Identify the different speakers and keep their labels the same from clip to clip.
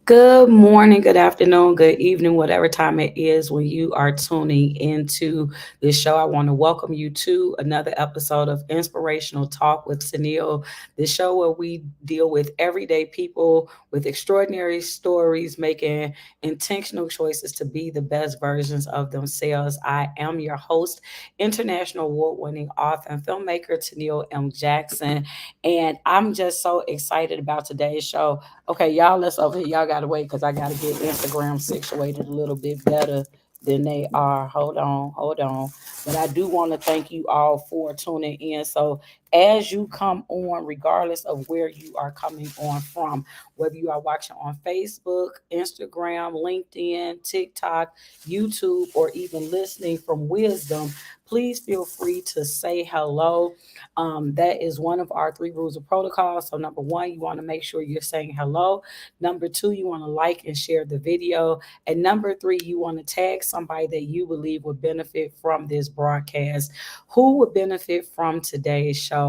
Speaker 1: Good morning, good afternoon, good evening, whatever time it is when you are tuning into this show. I want to welcome you to another episode of Inspirational Talk with Tennille, the show where we deal with everyday people with extraordinary stories, making intentional choices to be the best versions of themselves. I am your host, international award winning author and filmmaker Tennille M. Jackson, and I'm just so excited about today's show. Okay, y'all, let's over here. Y'all gotta wait because I gotta get Instagram situated a little bit better than they are. Hold on, hold on. But I do want to thank you all for tuning in. So as you come on, regardless of where you are coming on from, whether you are watching on Facebook, Instagram, LinkedIn, TikTok, YouTube, or even listening from Wisdom, please feel free to say hello. That is one of our three rules of protocol. So, number one, you want to make sure you're saying hello. Number two, you want to like and share the video. And number three, you want to tag somebody that you believe would benefit from this broadcast. Who would benefit from today's show?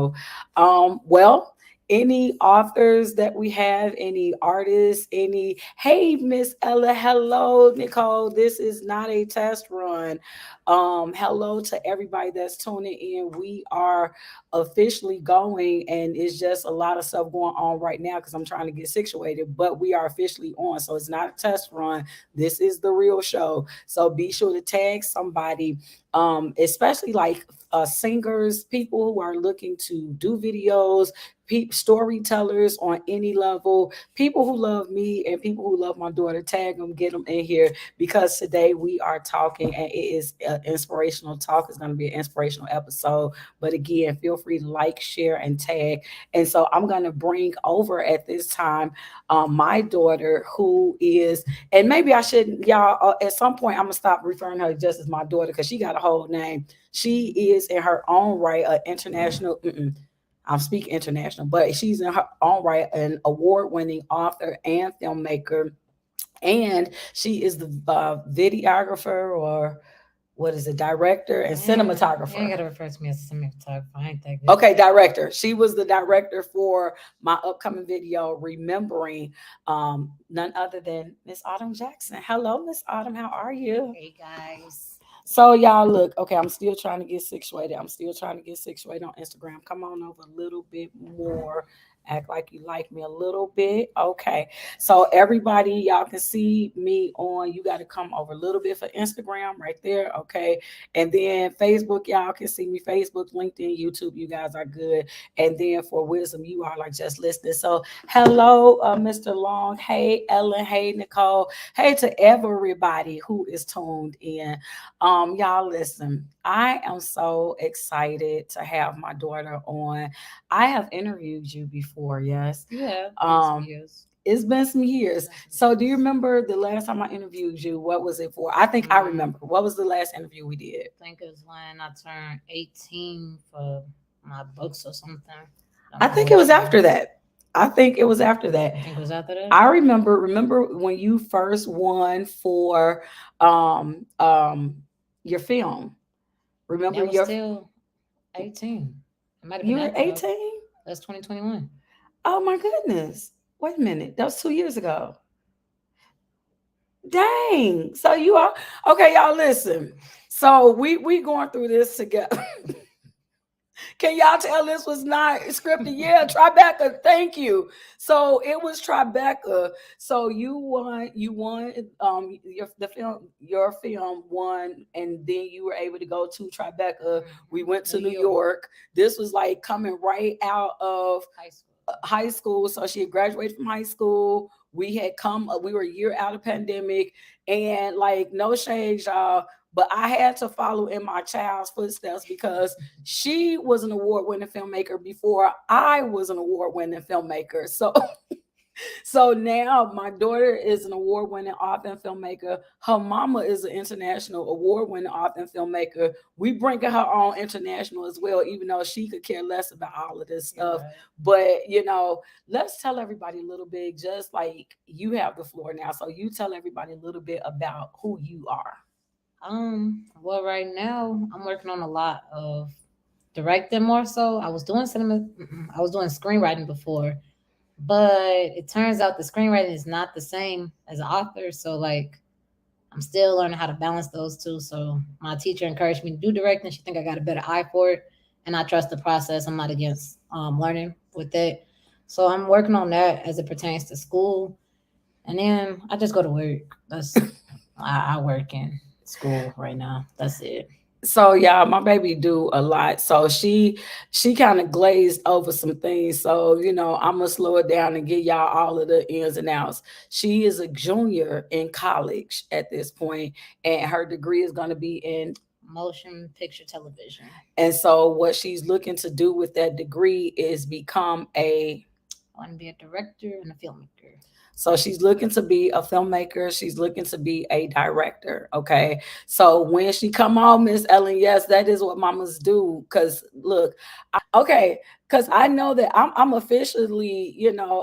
Speaker 1: Well, any authors that we have, any artists, hey, Miss Ella, hello, Nicole. This is not a test run. Hello to everybody that's tuning in. We are officially going, and it's just a lot of stuff going on right now because I'm trying to get situated, but we are officially on. So it's not a test run. This is the real show. So be sure to tag somebody, especially like singers, people who are looking to do videos, storytellers on any level, people who love me and people who love my daughter. Tag them, get them in here because today we are talking, and it is inspirational talk. It's going to be an inspirational episode. But again, feel free to like, share, and tag. And so I'm going to bring over at this time my daughter, who is, and maybe I shouldn't, y'all, at some point, I'm going to stop referring to her just as my daughter because she got a whole name. She is in her own right an international, I'm speaking international, but she's in her own right an award-winning author and filmmaker, and she is the videographer, or what is it, director and cinematographer.
Speaker 2: You ain't gotta refer to me as a cinematographer. I ain't that good.
Speaker 1: Okay, director. She was the director for my upcoming video, Remembering, none other than Miss Autumn Jackson. Hello, Miss Autumn. How are you?
Speaker 2: Hey guys.
Speaker 1: So y'all look, okay, I'm still trying to get situated. I'm still trying to get situated on Instagram. Come on over a little bit more. Act like you like me a little bit. Okay. So everybody, y'all can see me on. You got to come over a little bit for Instagram right there. Okay. And then Facebook, y'all can see me. Facebook, LinkedIn, YouTube, you guys are good. And then for Wisdom, you are like just listening. So hello, Mr. Long. Hey, Ellen. Hey, Nicole. Hey to everybody who is tuned in. Y'all listen, I am so excited to have my daughter on. I have interviewed you before, yes.
Speaker 2: Yeah.
Speaker 1: It's been some years. So do you remember the last time I interviewed you? What was it for? I think I remember. What was the last interview we did?
Speaker 2: I think it was when I turned 18 for my books or something.
Speaker 1: I think it was after that. I think it was after that.
Speaker 2: I think it was after that.
Speaker 1: I remember when you first won for your film. Remember
Speaker 2: That was still 18. It might have been
Speaker 1: you were
Speaker 2: after, though.
Speaker 1: 18?
Speaker 2: That's 2021.
Speaker 1: Oh my goodness. Wait a minute. That was 2 years ago. Dang. So you are okay, y'all listen. So we going through this together. Can y'all tell this was not scripted? Yeah, Tribeca, thank you. So it was Tribeca. So you won your film won, and then you were able to go to Tribeca. We went
Speaker 2: New
Speaker 1: to New
Speaker 2: York
Speaker 1: York. This was like coming right out of
Speaker 2: high school.
Speaker 1: high school. So she had graduated from high school. We had come, we were a year out of pandemic, and like no shade, y'all. But I had to follow in my child's footsteps because she was an award-winning filmmaker before I was an award-winning filmmaker. So now my daughter is an award-winning author and filmmaker. Her mama is an international award-winning author and filmmaker. We bring her on international as well, even though she could care less about all of this
Speaker 2: You're
Speaker 1: stuff.
Speaker 2: right.
Speaker 1: But let's tell everybody a little bit, just like you have the floor now. So you tell everybody a little bit about who you are.
Speaker 2: Well, right now I'm working on a lot of directing more so. I was doing cinema, I was doing screenwriting before, but it turns out the screenwriting is not the same as an author. So like I'm still learning how to balance those two. So my teacher encouraged me to do directing. She think I got a better eye for it, and I trust the process. I'm not against learning with it. So I'm working on that as it pertains to school, and then I just go to work. I work in school right now. That's it.
Speaker 1: So yeah, my baby do a lot. So she kind of glazed over some things. So I'm gonna slow it down and give y'all all of the ins and outs. She is a junior in college at this point, and her degree is gonna be in.
Speaker 2: Motion picture television.
Speaker 1: And so what she's looking to do with that degree is become a.
Speaker 2: I want to be a director and a filmmaker.
Speaker 1: So she's looking to be a filmmaker. She's looking to be a director. Okay. So when she come on, Miss Ellen, yes, that is what mamas do. Cause look, okay, because I know that I'm officially,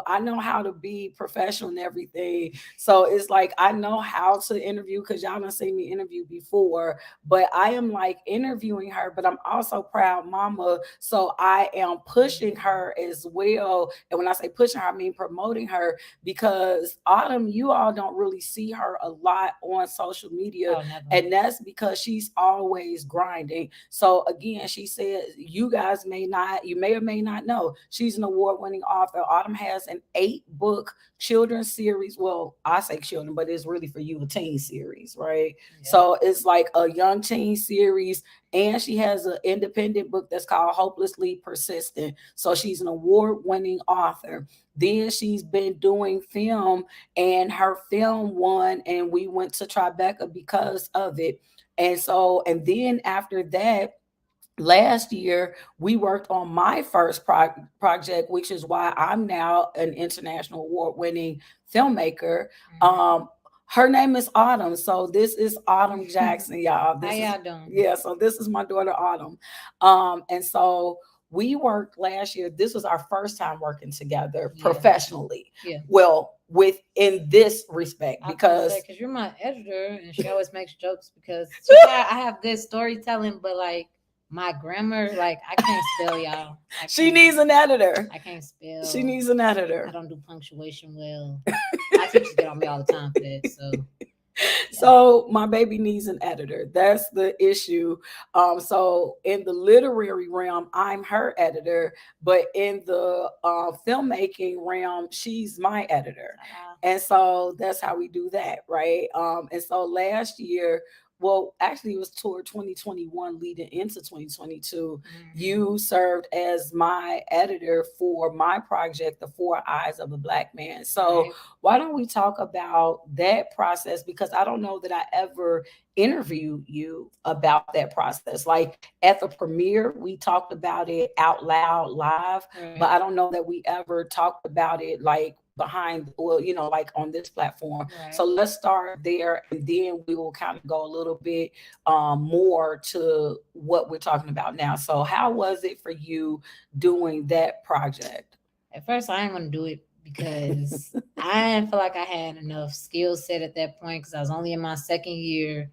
Speaker 1: I know how to be professional and everything. So it's like I know how to interview because y'all done seen me interview before, but I am like interviewing her, but I'm also proud mama. So I am pushing her as well. And when I say pushing her, I mean promoting her because Autumn, you all don't really see her a lot on social media.
Speaker 2: Oh, never.
Speaker 1: And that's because she's always grinding. So again, she said, you guys you may or may not know, she's an award-winning author. Autumn has an 8-book children's series. Well, I say children, but it's really for you, a teen series, right?
Speaker 2: Yeah.
Speaker 1: So it's like a young teen series, and she has an independent book that's called Hopelessly Persistent. So she's an award-winning author. Then she's been doing film, and her film won, and we went to Tribeca because of it. And then after that, last year we worked on my first project, which is why I'm now an international award-winning filmmaker. um Her name is Autumn, so this is Autumn Jackson, y'all.
Speaker 2: How
Speaker 1: This is,
Speaker 2: y'all doing?
Speaker 1: yeah, so this is my daughter Autumn. And so we worked last year. This was our first time working together
Speaker 2: Yeah.
Speaker 1: professionally.
Speaker 2: Yeah.
Speaker 1: Well, within this respect, because
Speaker 2: Because you're my editor, and she always makes jokes because I have good storytelling, but like my grammar, like I can't spell, y'all.
Speaker 1: she needs an editor.
Speaker 2: I can't spell.
Speaker 1: She needs an editor.
Speaker 2: I don't do punctuation well. My teachers get on me all the time for that. So
Speaker 1: So my baby needs an editor. That's the issue. So in the literary realm, I'm her editor, but in the filmmaking realm, she's my editor. And so that's how we do that, right? And so last year, well, actually, it was toward 2021 leading into 2022. You served as my editor for my project, The Four Eyes of a Black Man. So
Speaker 2: right.
Speaker 1: why don't we talk about that process? Because I don't know that I ever interviewed you about that process. Like at the premiere, we talked about it out loud live,
Speaker 2: Right.
Speaker 1: but I don't know that we ever talked about it like behind, well, like on this platform.
Speaker 2: Right.
Speaker 1: So let's start there, and then we will kind of go a little bit more to what we're talking about now. So how was it for you doing that project?
Speaker 2: At first, I didn't want to do it because I didn't feel like I had enough skill set at that point because I was only in my second year.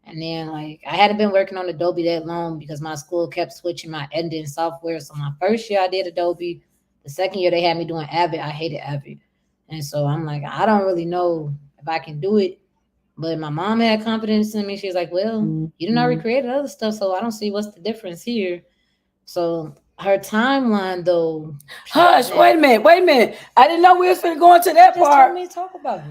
Speaker 2: And then, like, I hadn't been working on Adobe that long because my school kept switching my editing software. So, my first year, I did Adobe. The second year, they had me doing Avid. I hated Avid. And so, I'm like, I don't really know if I can do it. But my mom had confidence in me. She was like, well, you didn't already created other stuff. So, I don't see what's the difference here. So her timeline though,
Speaker 1: Hush,
Speaker 2: man,
Speaker 1: wait a minute, wait a minute. I didn't know we was finna go into
Speaker 2: you
Speaker 1: that
Speaker 2: just told
Speaker 1: part.
Speaker 2: me to talk about it.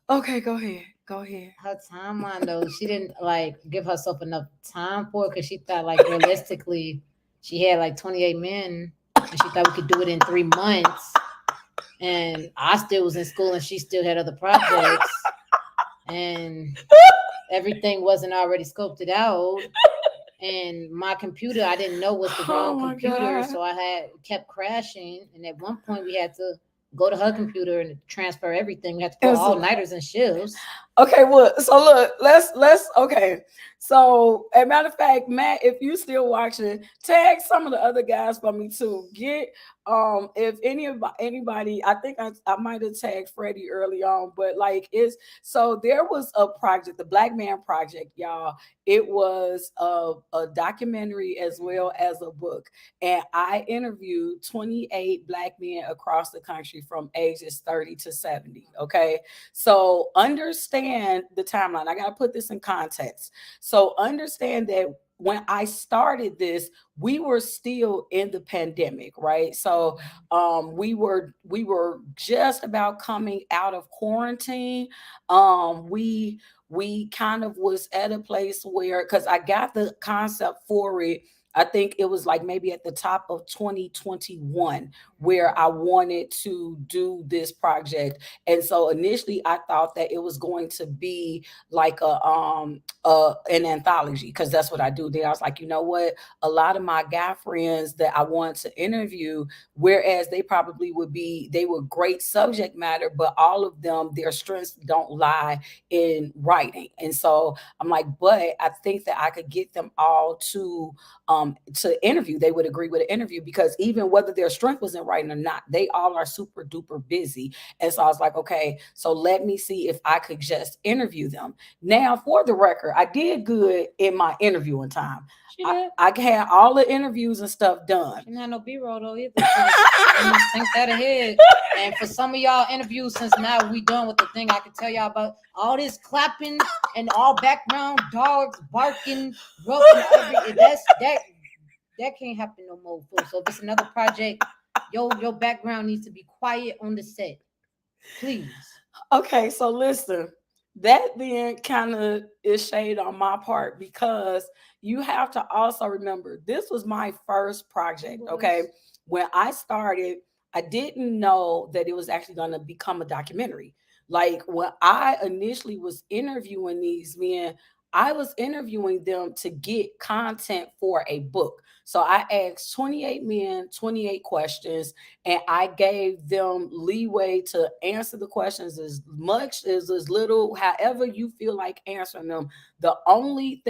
Speaker 1: Okay, go ahead. Go ahead.
Speaker 2: Her timeline though, she didn't like give herself enough time for it because she thought like realistically she had like 28 men and she thought we could do it in 3 months. And I still was in school and she still had other projects and everything wasn't already scoped it out. And my computer, I didn't know was the
Speaker 1: Oh
Speaker 2: wrong
Speaker 1: my
Speaker 2: computer,
Speaker 1: God.
Speaker 2: so I had kept crashing. And at one point, we had to go to her computer and transfer everything. We had to
Speaker 1: It
Speaker 2: pull
Speaker 1: was
Speaker 2: all nighters and shifts.
Speaker 1: okay, well, so look, let's okay. So, a matter of fact, Matt, if you still watching, tag some of the other guys for me too. Get if anybody, I think I might have tagged Freddie early on, but like it's so there was a project, the Black Man Project, y'all. It was a documentary as well as a book, and I interviewed 28 black men across the country from ages 30 to 70. Okay, so understand the timeline. I got to put this in context. So understand that when I started this, we were still in the pandemic, right? So we were just about coming out of quarantine. We kind of was at a place where because I got the concept for it. I think it was like maybe at the top of 2021 where I wanted to do this project. And so initially I thought that it was going to be like an anthology because that's what I do. Then I was like, you know what? A lot of my guy friends that I wanted to interview, whereas they probably would be, they were great subject matter, but all of them, their strengths don't lie in writing. And so I'm like, but I think that I could get them all to interview. They would agree with an interview because even whether their strength was in writing or not, they all are super duper busy. And so I was like, okay, so let me see if I could just interview them. Now, for the record, I did good in my interviewing time.
Speaker 2: She did.
Speaker 1: I had all the interviews and stuff done.
Speaker 2: She didn't have no B roll though either. Let me think that ahead. And for some of y'all interviews, since now we done with the thing, I can tell y'all about all this clapping and all background dogs barking, rope and every that can't happen no more. Fool. So if it's another project, your background needs to be quiet on the set, please.
Speaker 1: Okay, so listen, that then kind of is shade on my part because you have to also remember this was my first
Speaker 2: It
Speaker 1: project. Okay,
Speaker 2: was.
Speaker 1: when I started, I didn't know that it was actually going to become a documentary. Like when I initially was interviewing these men, I was interviewing them to get content for a book. So I asked 28 men 28 questions and I gave them leeway to answer the questions as much as little, however you feel like answering them. The only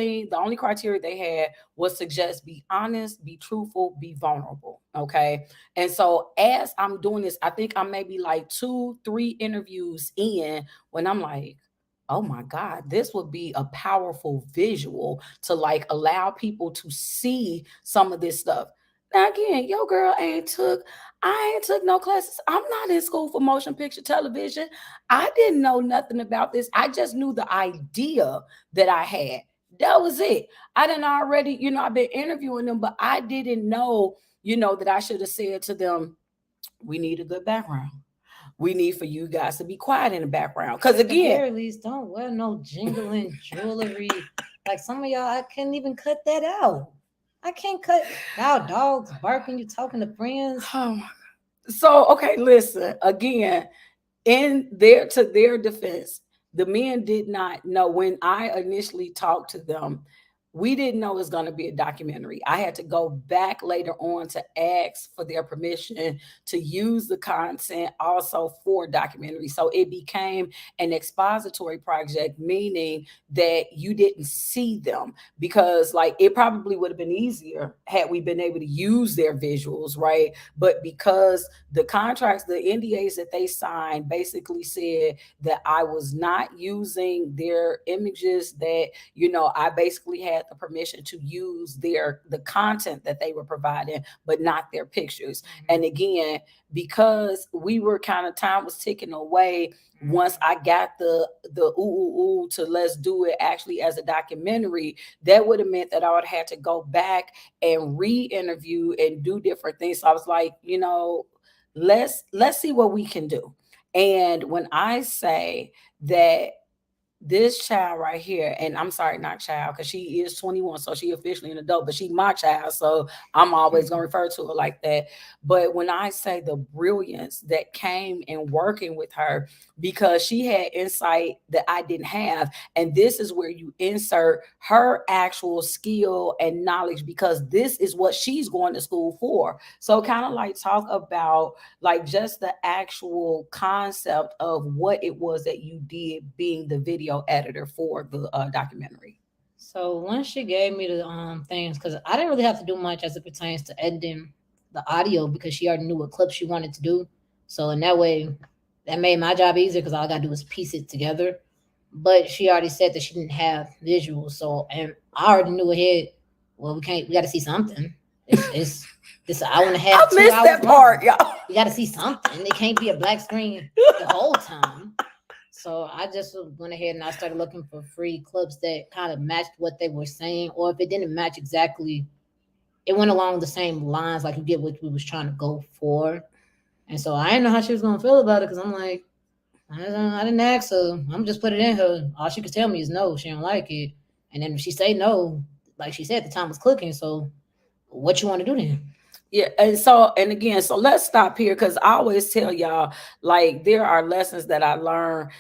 Speaker 1: criteria they had was to just be honest, be truthful, be vulnerable. Okay. And so as I'm doing this, I think I'm maybe like two, three interviews in when I'm like, oh my God, this would be a powerful visual to like allow people to see some of this stuff. Now again, your girl I ain't took no classes. I'm not in school for motion picture television. I didn't know nothing about this. I just knew the idea that I had. That was it. I didn't already, I've been interviewing them, but I didn't know, that I should have said to them, we need a good background. We need for you guys to be quiet in the background. Because
Speaker 2: At the
Speaker 1: again,
Speaker 2: very least, don't wear no jingling jewelry. Like some of y'all, I can't even cut that out. I can't cut y'all dogs barking. You talking to friends.
Speaker 1: oh, so okay, listen again. In their to their defense, the men did not know when I initially talked to them. We didn't know it was going to be a documentary. I had to go back later on to ask for their permission to use the content also for documentary. So it became an expository project, meaning that you didn't see them because, like, it probably would have been easier had we been able to use their visuals, right? But because the contracts, the NDAs that they signed basically said that I was not using their images, that, I basically had had the permission to use the content that they were providing, but not their pictures. And
Speaker 2: Mhm.
Speaker 1: again, because we were kind of, time was ticking away. Once I got the to let's do it actually as a documentary, that would have meant that I would have had to go back and re-interview and do different things. So I was like, let's see what we can do. And when I say that this child right here, and I'm sorry, not child, because she is 21, so she officially an adult, but she my child, so I'm always gonna refer to her like that. But when I say the brilliance that came in working with her, because she had insight that I didn't have, and this is where you insert her actual skill and knowledge, because this is what she's going to school for. So kind of like talk about like just the actual concept of what it was that you did being the video editor for the documentary.
Speaker 2: So once she gave me the things, because I didn't really have to do much as it pertains to editing the audio because she already knew what clips she wanted to do. So in that way, that made my job easier because all I gotta do is piece it together. But she already said that she didn't have visuals, so and I already knew ahead. Well, we got to see something. It's this an hour and a half,
Speaker 1: I
Speaker 2: two
Speaker 1: missed
Speaker 2: hours
Speaker 1: that part,
Speaker 2: long.
Speaker 1: y'all.
Speaker 2: We got to see something. It can't be a black screen the whole time. So I just went ahead and I started looking for free clips that kind of matched what they were saying, or if it didn't match exactly, it went along the same lines, like you get what we was trying to go for. And so I didn't know how she was gonna feel about it because I'm like, I didn't ask her. I'm just put it in her. All she could tell me is no, she don't like it. And then if she say no, like she said, the time was clicking. So what you want to do then?
Speaker 1: Yeah, and so and again, so let's stop here because I always tell y'all like there are lessons that I learned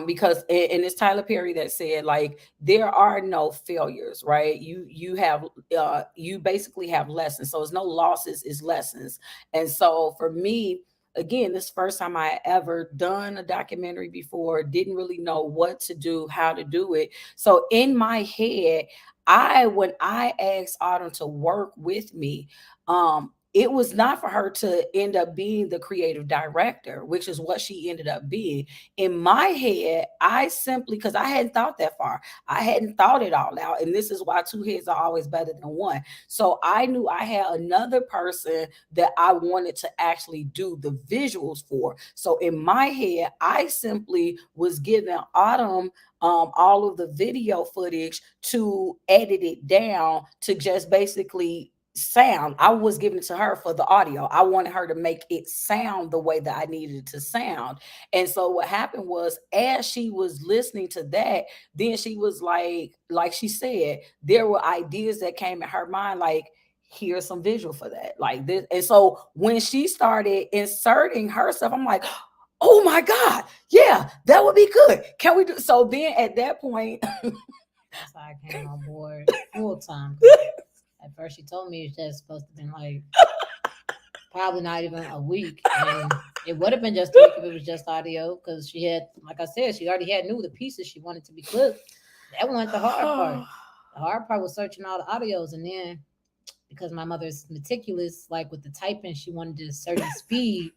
Speaker 1: because and it's Tyler Perry that said like there are no failures, right? You have you basically have lessons. So it's no losses, it's lessons. And so for me, again, this first time I ever done a documentary before, didn't really know what to do, how to do it. So in my head, when I asked Autumn to work with me, it was not for her to end up being the creative director, which is what she ended up being. In my head, I simply, because I hadn't thought that far, I hadn't thought it all out. And this is why two heads are always better than one. So I knew I had another person that I wanted to actually do the visuals for. So in my head, I simply was giving Autumn all of the video footage to edit it down to just basically sound. I was giving it to her for the audio. I wanted her to make it sound the way that I needed it to sound. And so what happened was as she was listening to that, then she was like she said, there were ideas that came in her mind like here's some visual for that. Like this. And so when she started inserting herself, I'm like, oh my God, yeah, that would be good. Can we do so then at that point?
Speaker 2: That's how I came on board full time. Because at first she told me it's just supposed to be like probably not even a week, and it would have been just a week if it was just audio. Because she had, like I said, she already had knew the pieces she wanted to be clipped. That wasn't the hard part. The hard part was searching all the audios, and then because my mother's meticulous, like with the typing, she wanted a certain speed,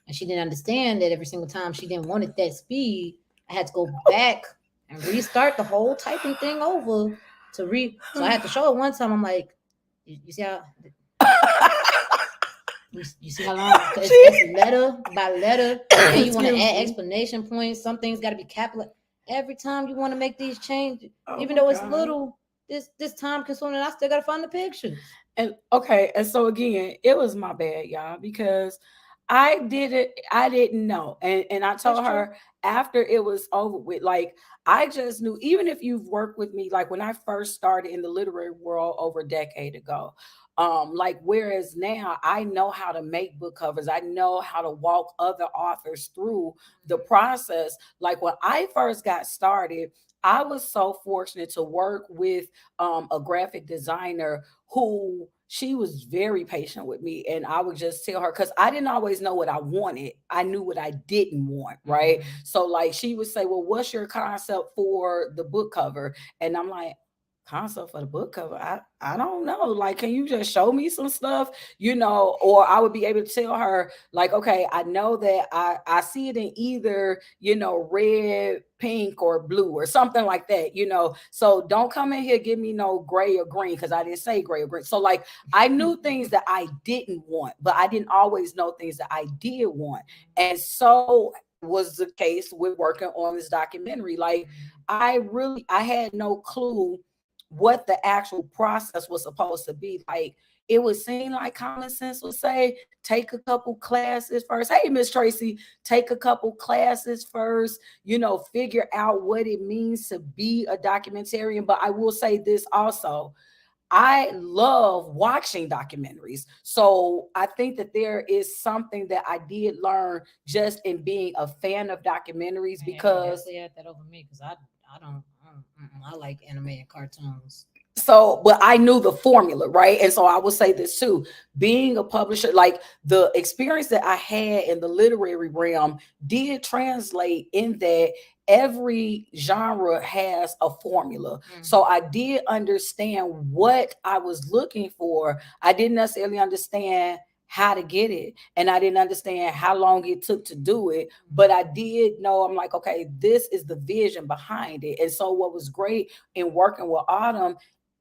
Speaker 2: and she didn't understand that every single time she didn't want it that speed, I had to go back and restart the whole typing thing over to read. So I had to show her one time. I'm like, you see how you see how long it's letter by letter, and then you want to
Speaker 1: Excuse
Speaker 2: add
Speaker 1: me.
Speaker 2: explanation points. Some things got to be capital. Every time you want to make these changes,
Speaker 1: Oh
Speaker 2: even
Speaker 1: my
Speaker 2: though it's
Speaker 1: God.
Speaker 2: little, this time consuming, I still got to find the pictures.
Speaker 1: And okay, and so again, it was my bad, y'all, because I didn't know. And I
Speaker 2: That's
Speaker 1: told
Speaker 2: true.
Speaker 1: her after it was over with, like I just knew, even if you've worked with me, like when I first started in the literary world over a decade ago, like whereas now I know how to make book covers, I know how to walk other authors through the process. Like when I first got started, I was so fortunate to work with a graphic designer who she was very patient with me, and I would just tell her because I didn't always know what I wanted, I knew what I didn't want, right?
Speaker 2: Mm-hmm.
Speaker 1: So like she would say, well, what's your concept for the book cover? And I'm like, Concept for the book cover. I don't know. Like, can you just show me some stuff? Or I would be able to tell her, like, okay, I know that I see it in either, red, pink, or blue or something like that. So don't come in here give me no gray or green because I didn't say gray or green. So like I knew things that I didn't want, but I didn't always know things that I did want. And so was the case with working on this documentary. Like I had no clue what the actual process was supposed to be. Like it would seem like common sense would say, take a couple classes first. Hey, Miss Tracy, take a couple classes first, figure out what it means to be a documentarian. But I will say this also. I love watching documentaries. So I think that there is something that I did learn just in being a fan of documentaries
Speaker 2: Man, you
Speaker 1: because
Speaker 2: definitely had that over me because I like anime and cartoons.
Speaker 1: but I knew the formula, right? And so I will say this too, being a publisher, like the experience that I had in the literary realm did translate in that every genre has a formula. So I did understand what I was looking for. I didn't necessarily understand how to get it, and I didn't understand how long it took to do it, but I did know, I'm like, okay, this is the vision behind it. And so what was great in working with Autumn,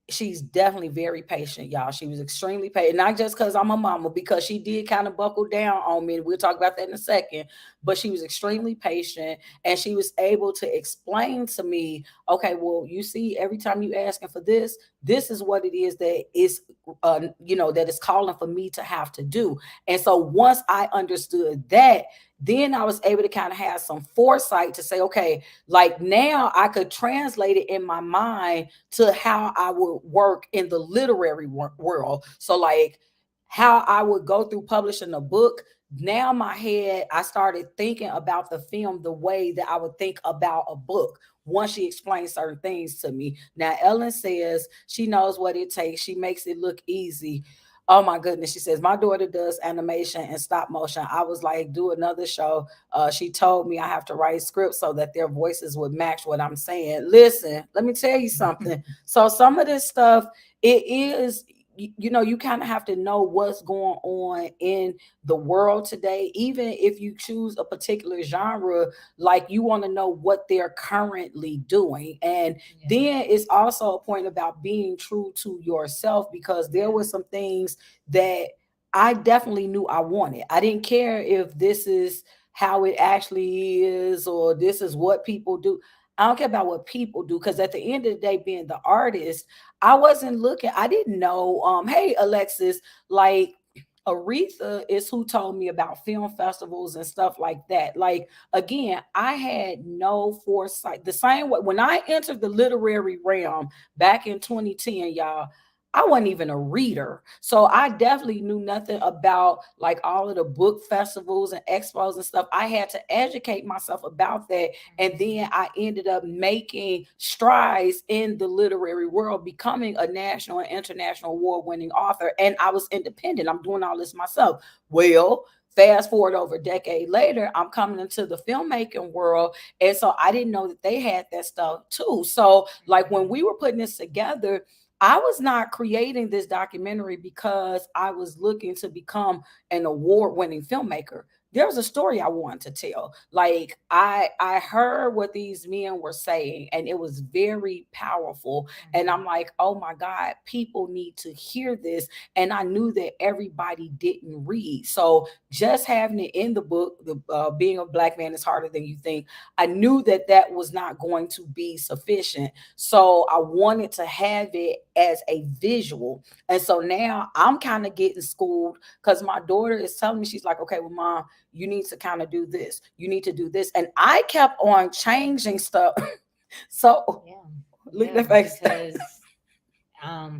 Speaker 1: she's definitely very patient, y'all. She was extremely patient, not just because I'm a mama, because she did kind of buckle down on me. We'll talk about that in a second. But she was extremely patient, and she was able to explain to me, okay, well, you see, every time you asking for this, this is what it is that is, that is calling for me to have to do. And so once I understood that, then I was able to kind of have some foresight to say, okay, like now I could translate it in my mind to how I would work in the literary world. So like how I would go through publishing a book. Now my head, I started thinking about the film the way that I would think about a book once she explained certain things to me. Now Ellen says she knows what it takes. She makes it look easy. Oh my goodness. She says, my daughter does animation and stop motion. I was like, do another show. She told me I have to write scripts so that their voices would match what I'm saying. Listen, let me tell you something. So some of this stuff, it is, you kind of have to know what's going on in the world today. Even if you choose a particular genre, like you want to know what they're currently doing. And then it's also a point about being true to yourself, because there were some things that I definitely knew I wanted. I didn't care if this is how it actually is or this is what people do. I don't care about what people do, because at the end of the day, being the artist, I wasn't looking, I didn't know. Hey, Alexis, like Aretha is who told me about film festivals and stuff like that. Like, again, I had no foresight. The same way when I entered the literary realm back in 2010, y'all, I wasn't even a reader. So I definitely knew nothing about like all of the book festivals and expos and stuff. I had to educate myself about that. And then I ended up making strides in the literary world, becoming a national and international award winning author. And I was independent. I'm doing all this myself. Well, fast forward over a decade later, I'm coming into the filmmaking world. And so I didn't know that they had that stuff too. So, like, when we were putting this together, I was not creating this documentary because I was looking to become an award-winning filmmaker. There was a story I wanted to tell. Like I heard what these men were saying, and it was very powerful. And I'm like, oh my God, people need to hear this. And I knew that everybody didn't read. So just having it in the book, the being a black man is harder than you think. I knew that that was not going to be sufficient. So I wanted to have it as a visual. And so now I'm kind of getting schooled because my daughter is telling me, she's like, okay, well, mom, you need to kind of do this. You need to do this. And I kept on changing stuff. So
Speaker 2: Yeah,
Speaker 1: look at
Speaker 2: yeah,
Speaker 1: the face.
Speaker 2: because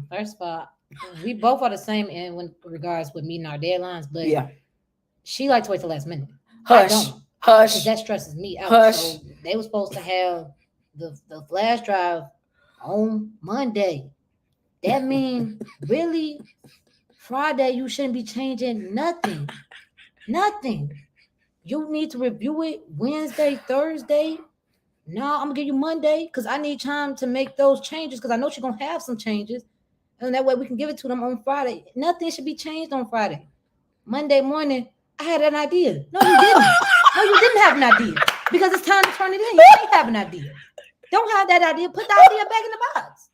Speaker 2: first of all, we both are the same in when regards with meeting our deadlines, but
Speaker 1: Yeah.
Speaker 2: she likes to wait till last minute. I
Speaker 1: Hush,
Speaker 2: don't, because
Speaker 1: hush,
Speaker 2: that stresses me out.
Speaker 1: hush.
Speaker 2: So they were supposed to have the flash drive on Monday. That mean really Friday you shouldn't be changing nothing. Nothing. You need to review it Wednesday, Thursday. No, I'm gonna give you Monday because I need time to make those changes because I know she's gonna have some changes, and that way we can give it to them on Friday. Nothing should be changed on Friday. Monday morning, I had an idea. No, you didn't. No, you didn't have an idea because it's time to turn it in. You can't have an idea. Don't have that idea. Put the idea back in the box.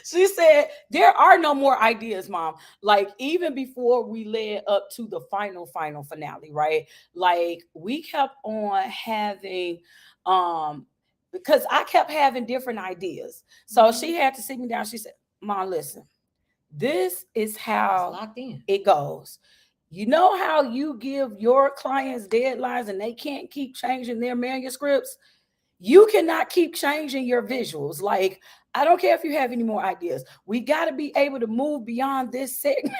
Speaker 1: She said there are no more ideas, mom. Like even before we led up to the final finale, right? Like we kept on having because I kept having different ideas. So
Speaker 2: Mhm.
Speaker 1: she had to sit me down. She said, "Mom, listen. This is
Speaker 2: It's
Speaker 1: how
Speaker 2: locked in.
Speaker 1: it goes. You know how you give your clients deadlines and they can't keep changing their manuscripts? You cannot keep changing your visuals. Like, I don't care if you have any more ideas. We got to be able to move beyond this segment."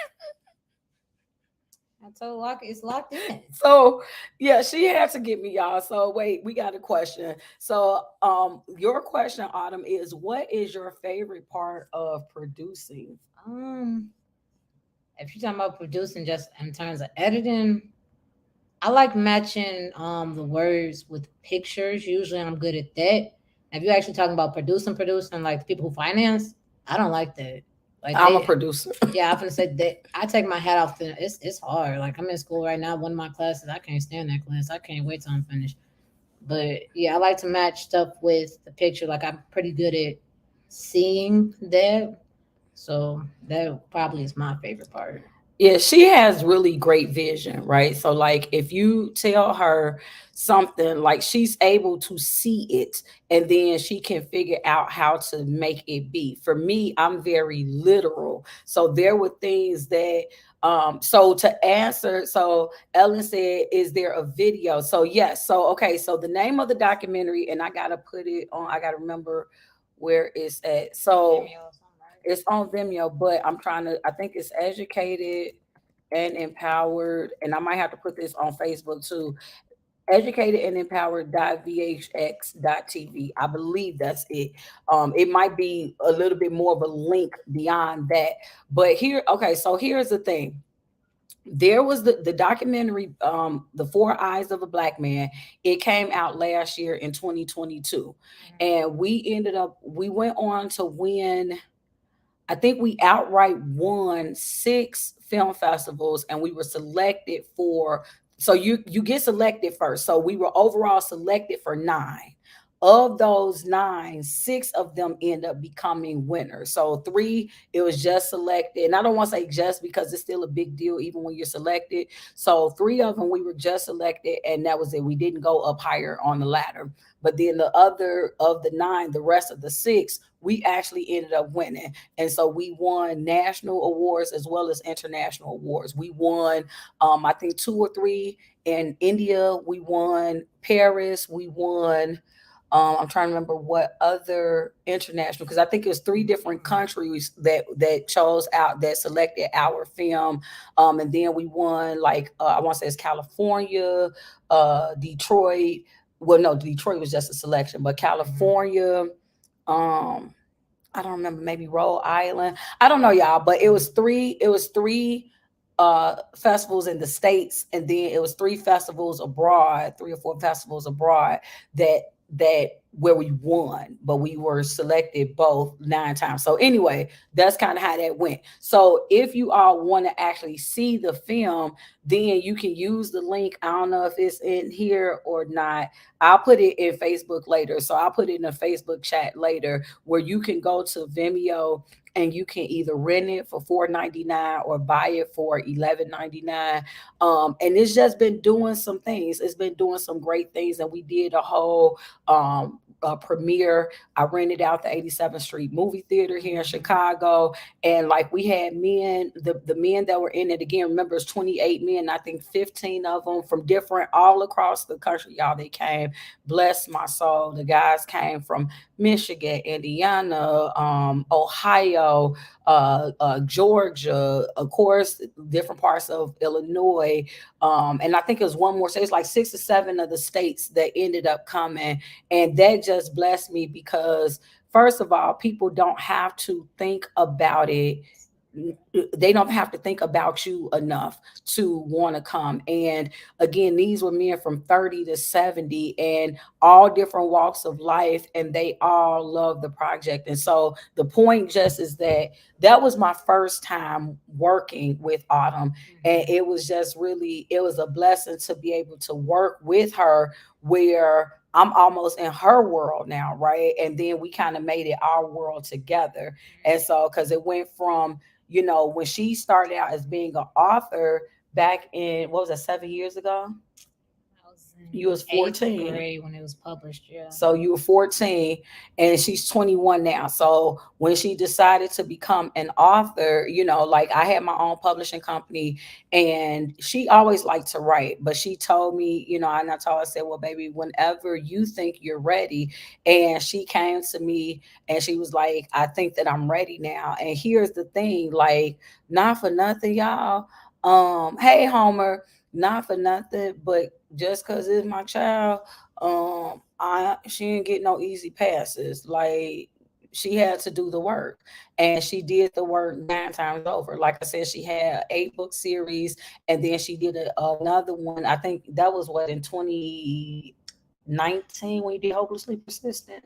Speaker 2: I told Lock it's locked in.
Speaker 1: So, yeah, she had to get me, y'all. So, wait, we got a question. So, your question, Autumn, is what is your favorite part of producing?
Speaker 2: Um, if you're talking about producing just in terms of editing, I like matching the words with pictures. Usually I'm good at that. If you're actually talking about producing like the people who finance, I don't like that. Like
Speaker 1: I'm a
Speaker 2: they
Speaker 1: producer.
Speaker 2: yeah, I often say that I take my hat off to it's hard. Like I'm in school right now, one of my classes, I can't stand that class. I can't wait till I'm finished. But yeah, I like to match stuff with the picture. Like I'm pretty good at seeing that. So that probably is my favorite part.
Speaker 1: Yeah, she has really great vision, right? So like if you tell her something, like she's able to see it and then she can figure out how to make it be. For me, I'm very literal. So there were things that so to answer, so Ellen said, is there a video? So yes. So okay, so the name of the documentary, and I gotta put it on, I gotta remember where it's at. So
Speaker 2: Vimeo or something, right?
Speaker 1: it's on Vimeo, but I'm trying to, I think it's Educated and Empowered. And I might have to put this on Facebook too. Educated and Empowered.vhx.tv. I believe that's it. It might be a little bit more of a link beyond that. But here, okay, so here's the thing. There was the documentary, The Four Eyes of a Black Man. It came out last year in 2022.
Speaker 2: Mhm.
Speaker 1: And we went on to win, I think we outright won 6 film festivals, and we were selected for. So you get selected first. So we were overall selected for 9. Of those 9, 6 of them end up becoming winners. So 3, it was just selected, and I don't want to say just because it's still a big deal even when you're selected. So 3 of them we were just selected, and that was it. We didn't go up higher on the ladder. But then the other of the 9, the rest of the 6, we actually ended up winning. And so we won national awards as well as international awards. We won, I think 2 or 3 in India. We won Paris. We won. I'm trying to remember what other international, because I think it was 3 different countries that chose out, that selected our film. And then we won, like I want to say it's California, Detroit. Well, no, Detroit was just a selection, but
Speaker 2: Mhm.
Speaker 1: California, um, I don't remember, maybe Rhode Island. I don't know, y'all, but it was three festivals in the States, and then it was 3 festivals abroad, 3 or 4 festivals abroad that where we won, but we were selected both 9 times. So anyway, that's kind of how that went. So if you all want to actually see the film, then you can use the link. I don't know if it's in here or not. I'll put it in Facebook later. So I'll put it in a Facebook chat later where you can go to Vimeo and you can either rent it for $4.99 or buy it for $11.99. And it's just been doing some things. It's been doing some great things, and we did a whole premiere. I rented out the 87th Street movie theater here in
Speaker 2: Mhm.
Speaker 1: Chicago, and like we had men, the men that were in it, again, remember it's 28 men. I think 15 of them from different all across the country. Y'all, they came. Bless my soul. The guys came from Michigan, Indiana, Ohio, Georgia, of course, different parts of Illinois. And I think it was one more. So it's like 6 or 7 of the states that ended up coming. And that just blessed me because, first of all, people don't have to think about it they don't have to think about you enough to want to come. And again, these were men from 30 to 70 and all different walks of life, and they all love the project. And so the point just is that that was my first time working with Autumn, and
Speaker 2: Mhm.
Speaker 1: it was just really, it was a blessing to be able to work with her where I'm almost in her world now, right? And then we kind of made it our world together. And so, because it went from, when she started out as being an author back in, what was that, 7 years ago?
Speaker 2: I was
Speaker 1: You
Speaker 2: in
Speaker 1: was
Speaker 2: eighth
Speaker 1: 14.
Speaker 2: grade when it was published. Yeah.
Speaker 1: So you were 14 and she's 21 now. So when she decided to become an author, like I had my own publishing company and she always liked to write, but she told me, and I told her, I said, well, baby, whenever you think you're ready. And she came to me and she was like, I think that I'm ready now. And here's the thing, like, not for nothing, y'all. Hey, Homer, not for nothing, but just because it's my child, I she didn't get no easy passes. Like, she had to do the work, and she did the work 9 times over. Like I said, she had 8 book series, and then she did another one. I think that was what, in 2019 when you did Hopelessly Persistent,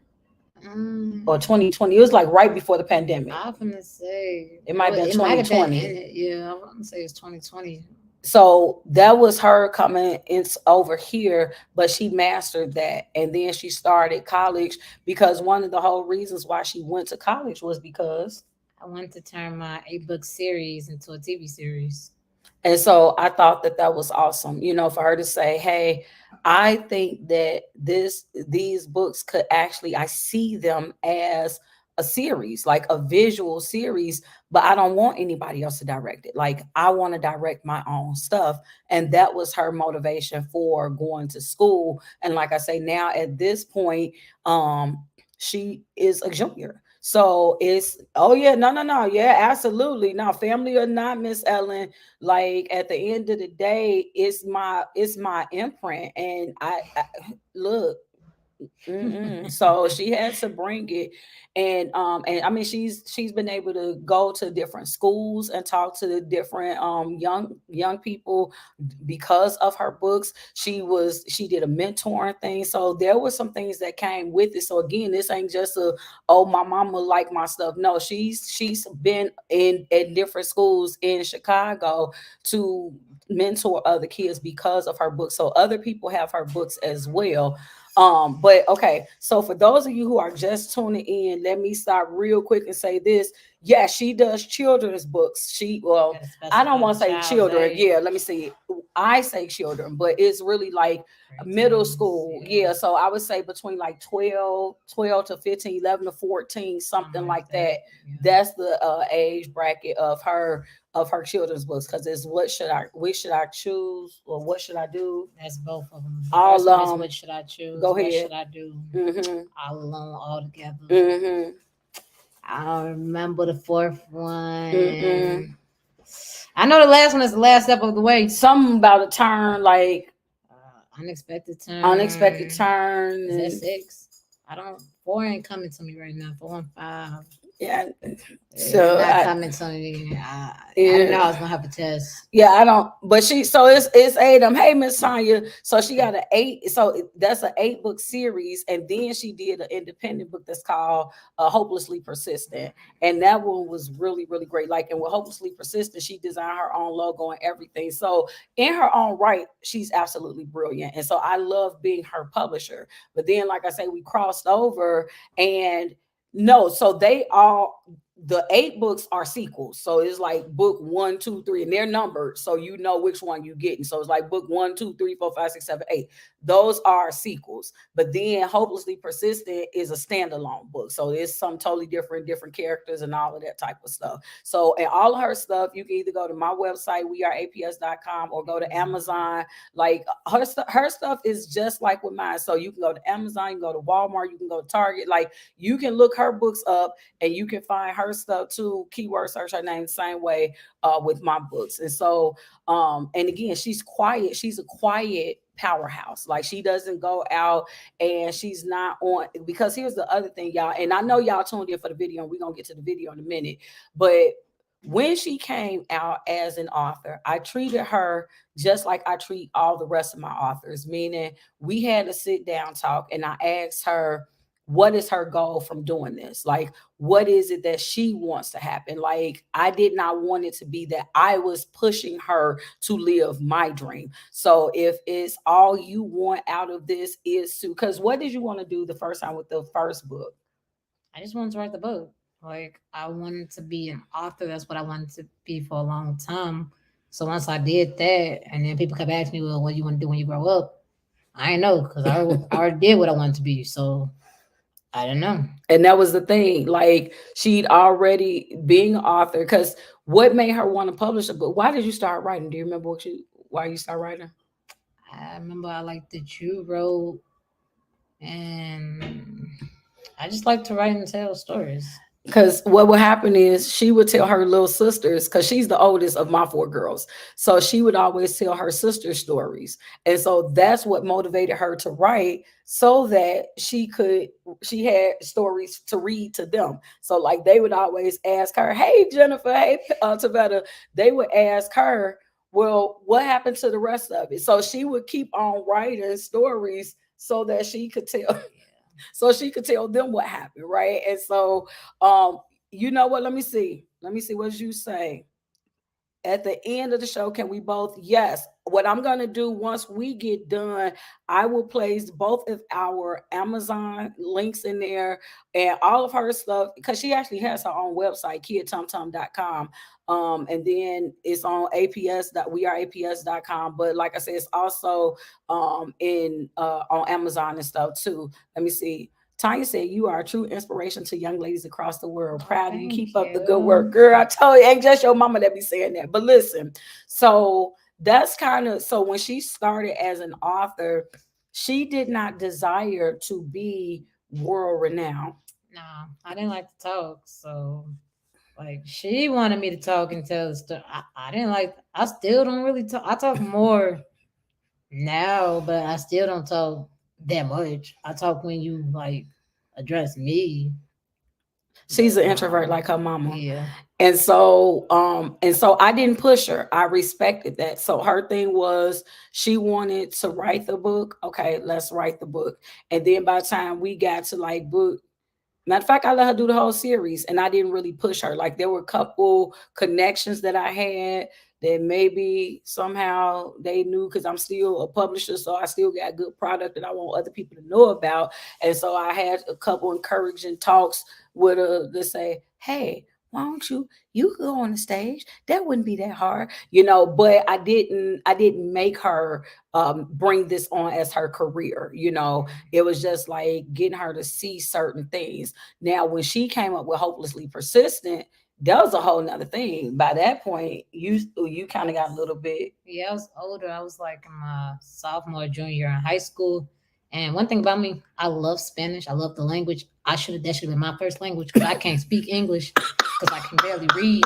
Speaker 1: or
Speaker 2: Um,
Speaker 1: 2020. It was like right before the pandemic.
Speaker 2: I'm gonna say
Speaker 1: It might have been
Speaker 2: it might have been in
Speaker 1: 2020.
Speaker 2: it. Yeah, I'm gonna say it's 2020.
Speaker 1: So that was her coming in over here, but she mastered that. And then she started college, because one of the whole reasons why she went to college was because.
Speaker 2: I wanted to turn my 8 book series into a TV series.
Speaker 1: And so I thought that that was awesome, for her to say, "Hey, I think that these books could actually, I see them as a series, like a visual series, but I don't want anybody else to direct it. Like, I want to direct my own stuff." And that was her motivation for going to school. And like I say, now at this point, she is a junior. So it's, oh yeah, no, no, no, yeah, absolutely. No, family or not, Miss Ellen, like at the end of the day, it's my imprint. And I look. So she had to bring it. And I mean, she's been able to go to different schools and talk to the different young people because of her books. She did a mentoring thing, so there was some things that came with it. So again, this ain't just a, oh, my mama like my stuff. No, she's been in different schools in Chicago to mentor other kids because of her books. So other people have her books as well. But okay, so for those of you who are just tuning in, let me stop real quick and say this. Yeah, she does children's books. Well,
Speaker 2: Gotta
Speaker 1: I don't
Speaker 2: specify
Speaker 1: want
Speaker 2: the
Speaker 1: to say
Speaker 2: child's
Speaker 1: children.
Speaker 2: age.
Speaker 1: Yeah, let me see. I say children, but it's really like middle
Speaker 2: Preteens,
Speaker 1: school.
Speaker 2: yeah,
Speaker 1: Yeah, so I would say between like 12 to 15, 11 to 14,
Speaker 2: something
Speaker 1: something
Speaker 2: like
Speaker 1: like
Speaker 2: that.
Speaker 1: that.
Speaker 2: Yeah,
Speaker 1: That's the age bracket of her children's books, because it's which should I choose, or what should I do?
Speaker 2: that's both of them. The
Speaker 1: All
Speaker 2: first one is what should I choose?
Speaker 1: Go
Speaker 2: What
Speaker 1: ahead.
Speaker 2: should I do?
Speaker 1: Mhm.
Speaker 2: All alone, all together.
Speaker 1: Mhm.
Speaker 2: I don't remember the fourth
Speaker 1: Mm-mm.
Speaker 2: one. I know the last one is the last step of the way.
Speaker 1: Something about a turn, like
Speaker 2: Unexpected
Speaker 1: unexpected
Speaker 2: turn.
Speaker 1: turn,
Speaker 2: Is that
Speaker 1: and
Speaker 2: 6? I don't. 4 ain't coming to me right now. 4 and 5.
Speaker 1: yeah.
Speaker 2: It's
Speaker 1: So
Speaker 2: not coming to me. I didn't
Speaker 1: yeah.
Speaker 2: know I was gonna have a test.
Speaker 1: Yeah, I don't. But she, so it's 8 of them. Hey, Miss Tanya. So she got an 8. So that's an 8 book series, and then she did an independent book that's called "Hopelessly Persistent," and that one was really, really great. Like, and with "Hopelessly Persistent," she designed her own logo and everything. So in her own right, she's absolutely brilliant, and so I love being her publisher. But then, like I say, we crossed over, and no, so they all, the 8 books are sequels. So it's like book 1, 2, 3, and they're numbered, so you know which one you getting. So it's like book 1, 2, 3, 4, 5, 6, 7, 8. Those are sequels. But then Hopelessly Persistent is a standalone book. So it's some totally different characters and all of that type of stuff. So, and all of her stuff, you can either go to my website, weareaps.com, or go to Amazon. Like her stuff is just like with mine. So you can go to Amazon, you can go to Walmart, you can go to Target. Like, you can look her books up and you can find her stuff too. Keyword search her name the same way with my books. And so and again, she's a quiet powerhouse. Like, she doesn't go out and she's not on, because here's the other thing, y'all, and I know y'all tuned in for the video and we're gonna get to the video in a minute, but When she came out as an author, I treated her just like I treat all the rest of my authors, meaning we had a sit down talk and I asked her, what is her goal from doing this? Like, what is it that she wants to happen? Like, I did not want it to be that I was pushing her to live my dream. So, if it's all you want out of this is to, because what did you want to do the first time with the first book?
Speaker 2: I just wanted to write the book. Like I wanted to be an author. That's what I wanted to be for a long time. So once I did that, and then people kept asking me, "Well, what do you want to do when you grow up?" I didn't know because I already did what I wanted to be. So I didn't know.
Speaker 1: And that was the thing. Like, she'd already being an author. Because what made her want to publish a book? Why did you start writing? Do you remember why you started writing?
Speaker 2: I remember I liked that you wrote, and I just like to write and tell stories.
Speaker 1: Because what would happen is she would tell her little sisters, because she's the oldest of my four girls, so she would always tell her sister stories, and so that's what motivated her to write, so that she had stories to read to them. So like they would always ask her, hey Jennifer, hey Tavetta, they would ask her, well, what happened to the rest of it? So she would keep on writing stories so that she could tell so she could tell them what happened, right? And so, um, you know what? Let me see what you say at the end of the show. Can we both? Yes. What I'm going to do once we get done, I will place both of our Amazon links in there and all of her stuff, because she actually has her own website, kidtumtum.com. And then it's on APS that we are APS.com. But like I said, it's also in on Amazon and stuff too. Let me see. Tanya said, you are a true inspiration to young ladies across the world.
Speaker 2: Oh,
Speaker 1: Proud of you.
Speaker 2: thank
Speaker 1: Keep up the good
Speaker 2: you.
Speaker 1: work. Girl, I told you, ain't just your mama that be saying that. But listen, so that's kind of, so when she started as an author, she did not desire to be world renowned.
Speaker 2: No, I didn't like to talk. So like she wanted me to talk and tell the story. I didn't like. I still don't really talk. I talk more now, but I still don't talk that much. I talk when you like address me,
Speaker 1: She's
Speaker 2: but
Speaker 1: an introvert like her mama.
Speaker 2: yeah.
Speaker 1: And so I didn't push her. I respected that. So her thing was she wanted to write the book. Okay, let's write the book. And then by the time we got to like book, matter of fact, I let her do the whole series and I didn't really push her. Like there were a couple connections that I had that maybe somehow they knew, because I'm still a publisher. So I still got good product that I want other people to know about. And so I had a couple encouraging talks with her to say, hey, why don't you could go on the stage? That wouldn't be that hard, you know. But I didn't make her bring this on as her career, you know. It was just like getting her to see certain things. Now, when she came up with hopelessly persistent, that was a whole nother thing. By that point, you kind of got a little bit.
Speaker 2: Yeah, I was older. I was like in my sophomore, junior year in high school. And one thing about me, I love Spanish. I love the language. That should have been my first language because I can't speak English because I can barely read.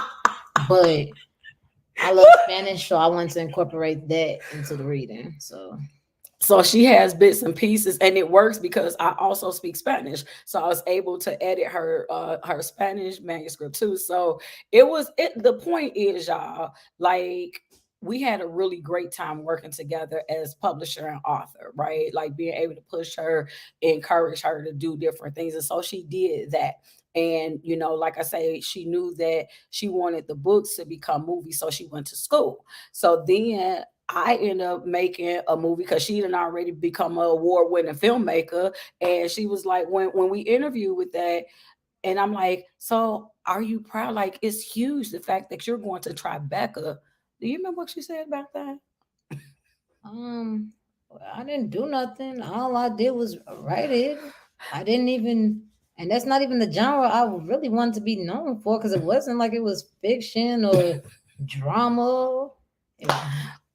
Speaker 2: But I love Spanish, so I wanted to incorporate that into the reading. So
Speaker 1: So she has bits and pieces, and it works because I also speak Spanish, so I was able to edit her Spanish manuscript too. So the point is, y'all, like, we had a really great time working together as publisher and author, right? Like being able to push her, encourage her to do different things, and so she did that. And you know, like I say, she knew that she wanted the books to become movies, so she went to school. So then I end up making a movie because she had already become an award-winning filmmaker. And she was like, when we interviewed with that, and I'm like, so are you proud? Like, it's huge the fact that you're going to Tribeca. Do you remember what she said about that?
Speaker 2: um I didn't do nothing. All I did was write it. I didn't even, and that's not even the genre I really wanted to be known for because it wasn't like it was fiction or drama. It-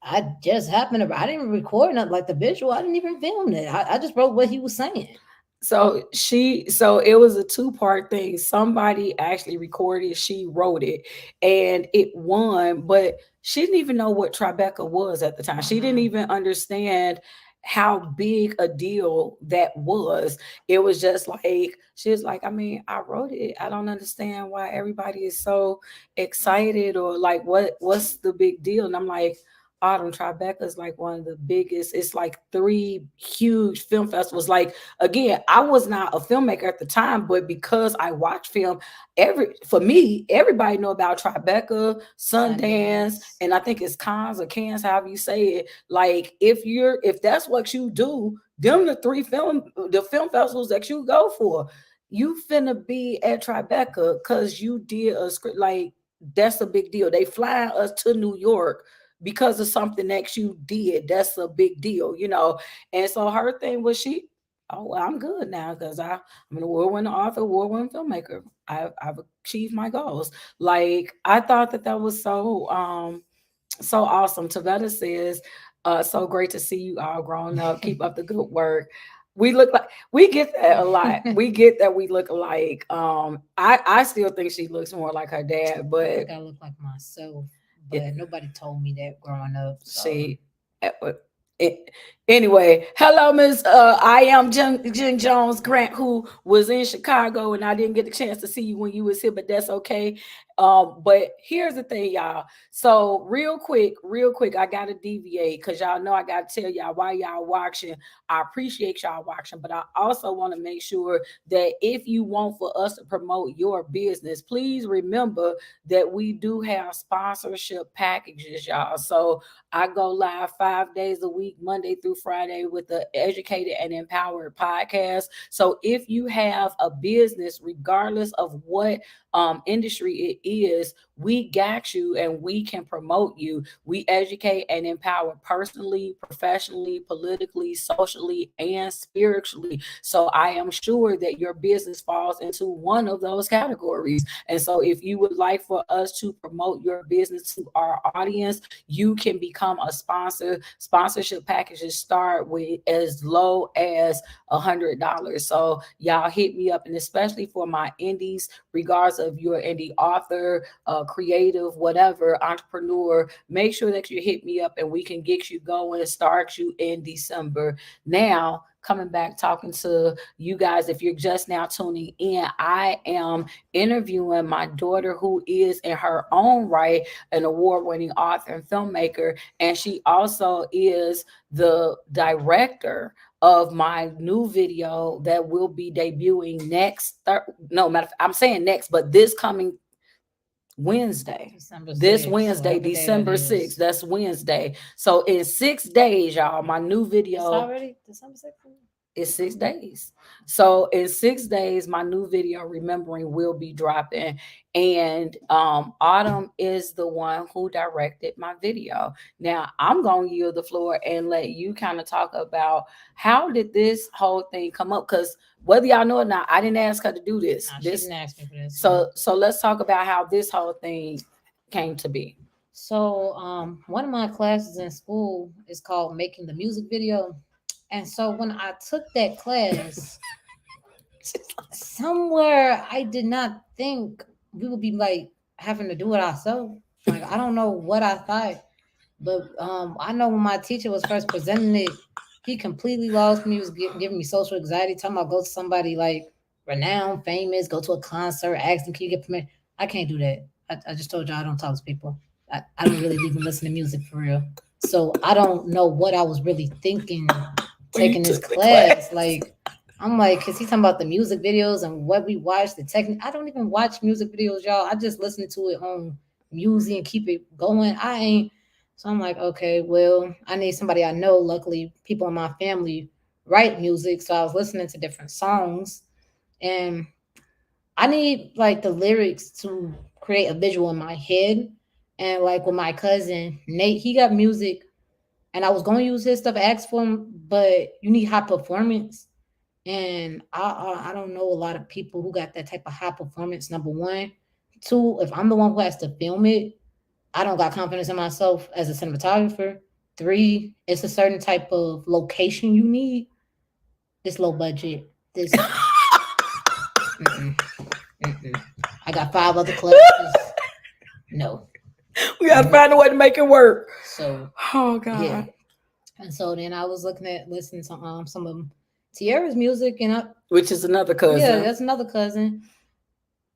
Speaker 2: I just happened to, I didn't record nothing like the visual. I didn't even film it. I just wrote what he was saying.
Speaker 1: So it was a two-part thing. Somebody actually recorded, she wrote it, and it won, but she didn't even know what Tribeca was at the time. She didn't
Speaker 2: Uh-huh.
Speaker 1: even understand. how big a deal that was. It was just like, she was like, I mean, I wrote it. I don't understand why everybody is so excited, or like what's the big deal? And I'm like, Autumn, Tribeca is like one of the biggest. It's like three huge film festivals. Like, again, I was not a filmmaker at the time, but because I watch film, for me, everybody know about Tribeca, Sundance,
Speaker 2: Sundance.
Speaker 1: and I think it's Cannes or Cannes, however you say it. Like, if that's what you do, them the film festivals that you go for. You finna be at Tribeca because you did a script. Like, that's a big deal. They flying us to New York because of something that you did. That's a big deal, you know. And so her thing was, oh, well, I'm good now because I'm an award-winning author, award-winning filmmaker. I've achieved my goals. Like, I thought that was so awesome. Tavetta says, so great to see you all grown up. Keep up the good work. We get that a lot. We get that we look alike. I still think she looks more like her dad,
Speaker 2: I
Speaker 1: but
Speaker 2: think I look like myself,
Speaker 1: it,
Speaker 2: but nobody told me that growing up. So
Speaker 1: she uh, it, anyway, hello, Miss I am Jen Jones Grant, who was in Chicago, and I didn't get the chance to see you when you was here, but that's okay. But here's the thing, y'all. So real quick, I gotta deviate because y'all know I gotta tell y'all why y'all watching. I appreciate y'all watching, but I also want to make sure that if you want for us to promote your business, please remember that we do have sponsorship packages, y'all. So I go live 5 days a week, Monday through Friday, with the Educated and Empowered podcast. So if you have a business, regardless of what industry it is, we got you and we can promote you. We educate and empower personally, professionally, politically, socially, and spiritually. So I am sure that your business falls into one of those categories. And so if you would like for us to promote your business to our audience, you can become a sponsor. Sponsorship packages start with as low as $100. So y'all hit me up, and especially for my indies, regardless of your indie author, creative, whatever, entrepreneur, make sure that you hit me up and we can get you going and start you in December. Now, coming back talking to you guys, if you're just now tuning in, I am interviewing my daughter, who is in her own right an award-winning author and filmmaker, and she also is the director of my new video that will be debuting no matter, I'm saying next, but this coming Wednesday.
Speaker 2: December
Speaker 1: This
Speaker 2: 6th,
Speaker 1: Wednesday,
Speaker 2: whatever day that
Speaker 1: December 6th.
Speaker 2: is.
Speaker 1: That's Wednesday. So in 6 days, y'all, my new
Speaker 2: It's
Speaker 1: video
Speaker 2: already December 6th.
Speaker 1: is 6 days. So in 6 days, my new video, Remembering, will be dropping. And Autumn is the one who directed my video. Now I'm gonna yield the floor and let you kind of talk about how did this whole thing come up? Because whether y'all know or not, I didn't ask her to do this.
Speaker 2: Nah, she
Speaker 1: This
Speaker 2: didn't ask me for this.
Speaker 1: so let's talk about how this whole thing came to be.
Speaker 2: So, one of my classes in school is called Making the Music Video. And so when I took that class, somewhere I did not think we would be like having to do it ourselves. Like, I don't know what I thought, but I know when my teacher was first presenting it, he completely lost me. He was giving me social anxiety, talking about go to somebody like renowned, famous, go to a concert, ask them, can you get permission? I can't do that. I just told you I don't talk to people. I don't really even listen to music for real. So I don't know what I was really thinking
Speaker 1: When you
Speaker 2: taking this
Speaker 1: took the
Speaker 2: class.
Speaker 1: class.
Speaker 2: Like, I'm like, cause he's talking about the music videos and what we watch, the technique. I don't even watch music videos, y'all. I just listen to it on music and keep it going. I ain't. So I'm like, okay, well, I need somebody I know. Luckily, people in my family write music, so I was listening to different songs, and I need like the lyrics to create a visual in my head. And like with my cousin Nate, he got music, and I was going to use his stuff, ask for him, but you need high performance, and I don't know a lot of people who got that type of high performance. Number one, two, if I'm the one who has to film it, I don't got confidence in myself as a cinematographer. Three, it's a certain type of location you need. This low budget. This mm-mm, mm-mm. I got five other classes. No,
Speaker 1: We gotta
Speaker 2: no.
Speaker 1: find a way to make it work.
Speaker 2: So
Speaker 1: Oh
Speaker 2: yeah,
Speaker 1: God.
Speaker 2: And so then I was listening to some of Tierra's music, and I,
Speaker 1: which is another
Speaker 2: yeah,
Speaker 1: cousin.
Speaker 2: that's another cousin.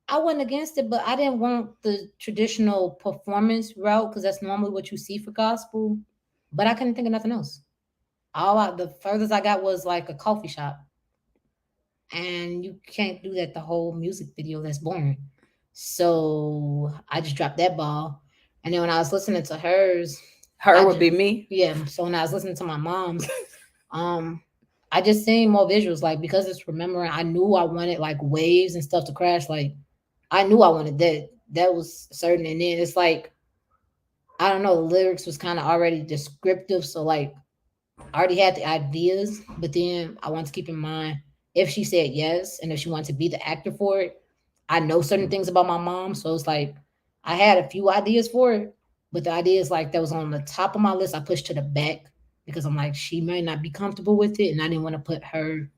Speaker 2: I wasn't against it, but I didn't want the traditional performance route because that's normally what you see for gospel. But I couldn't think of nothing else. The furthest I got was like a coffee shop, and you can't do that the whole music video. That's boring. So I just dropped that ball. And then when I was listening to hers,
Speaker 1: Her
Speaker 2: I
Speaker 1: would
Speaker 2: just
Speaker 1: be me.
Speaker 2: yeah. So when I was listening to my mom's, um, I just seen more visuals. Like because it's remembering, I knew I wanted like waves and stuff to crash. Like I knew I wanted that. That was certain. And then it's like I don't know. The lyrics was kind of already descriptive. So like I already had the ideas, but then I want to keep in mind if she said yes and if she wanted to be the actor for it. I know certain things about my mom, so it's like I had a few ideas for it, but the ideas like that was on the top of my list, I pushed to the back because I'm like she may not be comfortable with it, and I didn't want to put her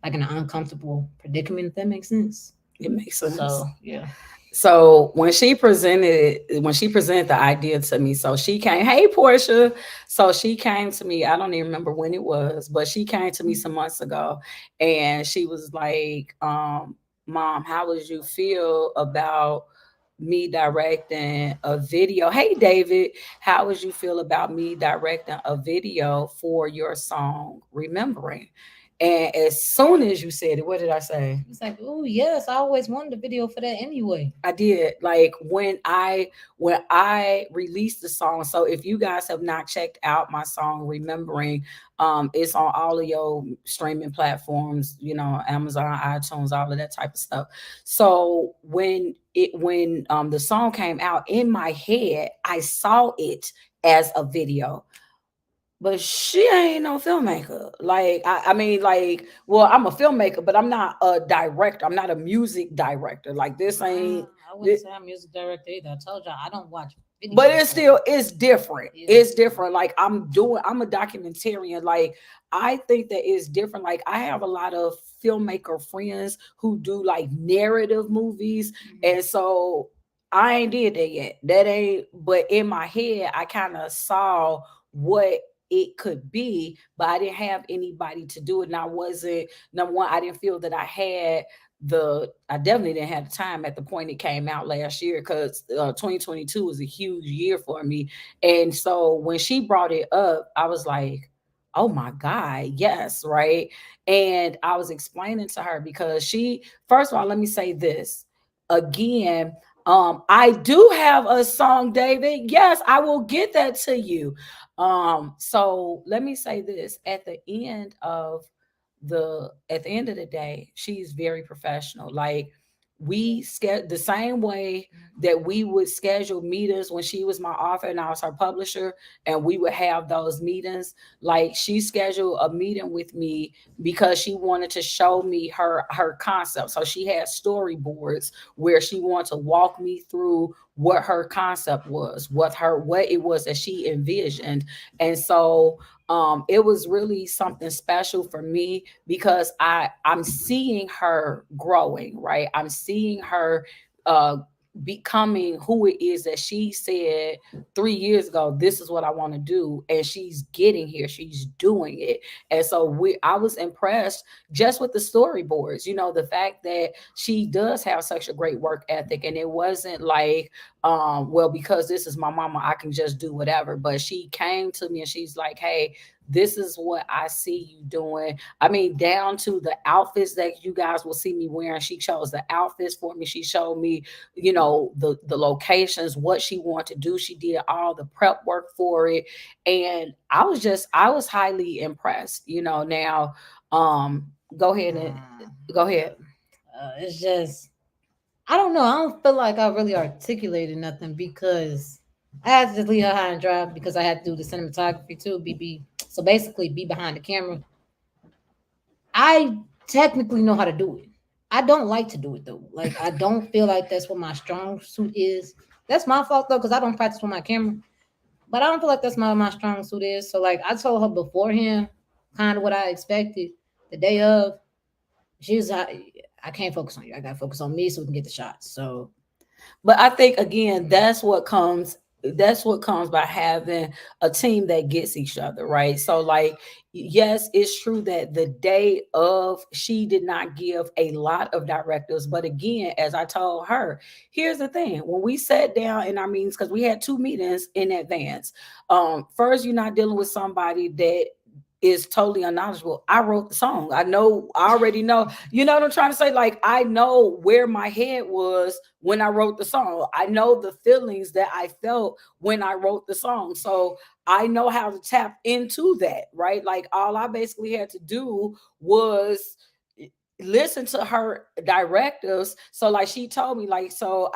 Speaker 2: like in an uncomfortable predicament. If that makes sense.
Speaker 1: It makes sense.
Speaker 2: So yeah.
Speaker 1: So when she presented the idea to me, so she came, hey Portia. So she came to me, I don't even remember when it was, but she came to me some months ago and she was like, Mom, how would you feel about me directing a video? Hey David, how would you feel about me directing a video for your song Remembering? And as soon as you said it, what did I say?
Speaker 2: It's like, oh yes, I always wanted a video for that anyway.
Speaker 1: I did. Like when I released the song. So if you guys have not checked out my song Remembering, it's on all of your streaming platforms, Amazon, iTunes, all of that type of stuff. So when the song came out in my head, I saw it as a video, but she ain't no filmmaker. Like I mean, like, well, I'm a filmmaker, but I'm not a director. I'm not a music director. Like this ain't.
Speaker 2: I wouldn't say I'm a music director either. I told y'all I don't watch
Speaker 1: But
Speaker 2: videos,
Speaker 1: it's
Speaker 2: so
Speaker 1: still it's different.
Speaker 2: it is
Speaker 1: It's
Speaker 2: different.
Speaker 1: different. Like I'm a documentarian. Like I think that it's different. Like I have a lot of filmmaker friends who do like narrative movies,
Speaker 2: Mhm.
Speaker 1: and so I ain't did that yet. That ain't. But in my head, I kind of saw what it could be, but I didn't have anybody to do it, and I wasn't number one. I didn't feel that I definitely didn't have the time at the point it came out last year because 2022 was a huge year for me. And so when she brought it up, I was like, oh my God, yes, right. And I was explaining to her because first of all, let me say this again. I do have a song, David. Yes, I will get that to you. So let me say this at the end of the day, she's very professional. Like the same way that we would schedule meetings when she was my author and I was her publisher, and we would have those meetings. Like she scheduled a meeting with me because she wanted to show me her concept. So she had storyboards where she wanted to walk me through what her concept was, what it was that she envisioned. And so it was really something special for me because I'm seeing her growing, right? I'm seeing her uh becoming who it is that she said 3 years ago, this is what I want to do, and she's getting here, she's doing it. And so I was impressed just with the storyboards, the fact that she does have such a great work ethic, and it wasn't like well, because this is my mama, I can just do whatever. But she came to me and she's like, hey, this is what I see you doing. I mean, down to the outfits that you guys will see me wearing. She chose the outfits for me. She showed me, the locations, what she wanted to do. She did all the prep work for it. And I was highly impressed, now go ahead and go ahead.
Speaker 2: It's just I don't know. I don't feel like I really articulated nothing because I had to just leave her high and dry because I had to do the cinematography too. So basically be behind the camera. I technically know how to do it. I don't like to do it though. Like I don't feel like that's what my strong suit is. That's my fault though because I don't practice with my camera. But I don't feel like that's my strong suit is. So like I told her beforehand, kind of what I expected. The day of, she was I can't focus on you. I gotta focus on me so we can get the shots. So
Speaker 1: But I think again, that's what comes. that's what comes by having a team that gets each other, right? So like, yes, it's true that the day of, she did not give a lot of directives, but again, as I told her, here's the thing: when we sat down in our meetings, because we had two meetings in advance, first, you're not dealing with somebody that is totally unknowledgeable. I wrote the song. I know, I already know. You know what I'm trying to say? Like, I know where my head was when I wrote the song. I know the feelings that I felt when I wrote the song. So I know how to tap into that, right? Like, all I basically had to do was listen to her directives. So like, she told me, like, so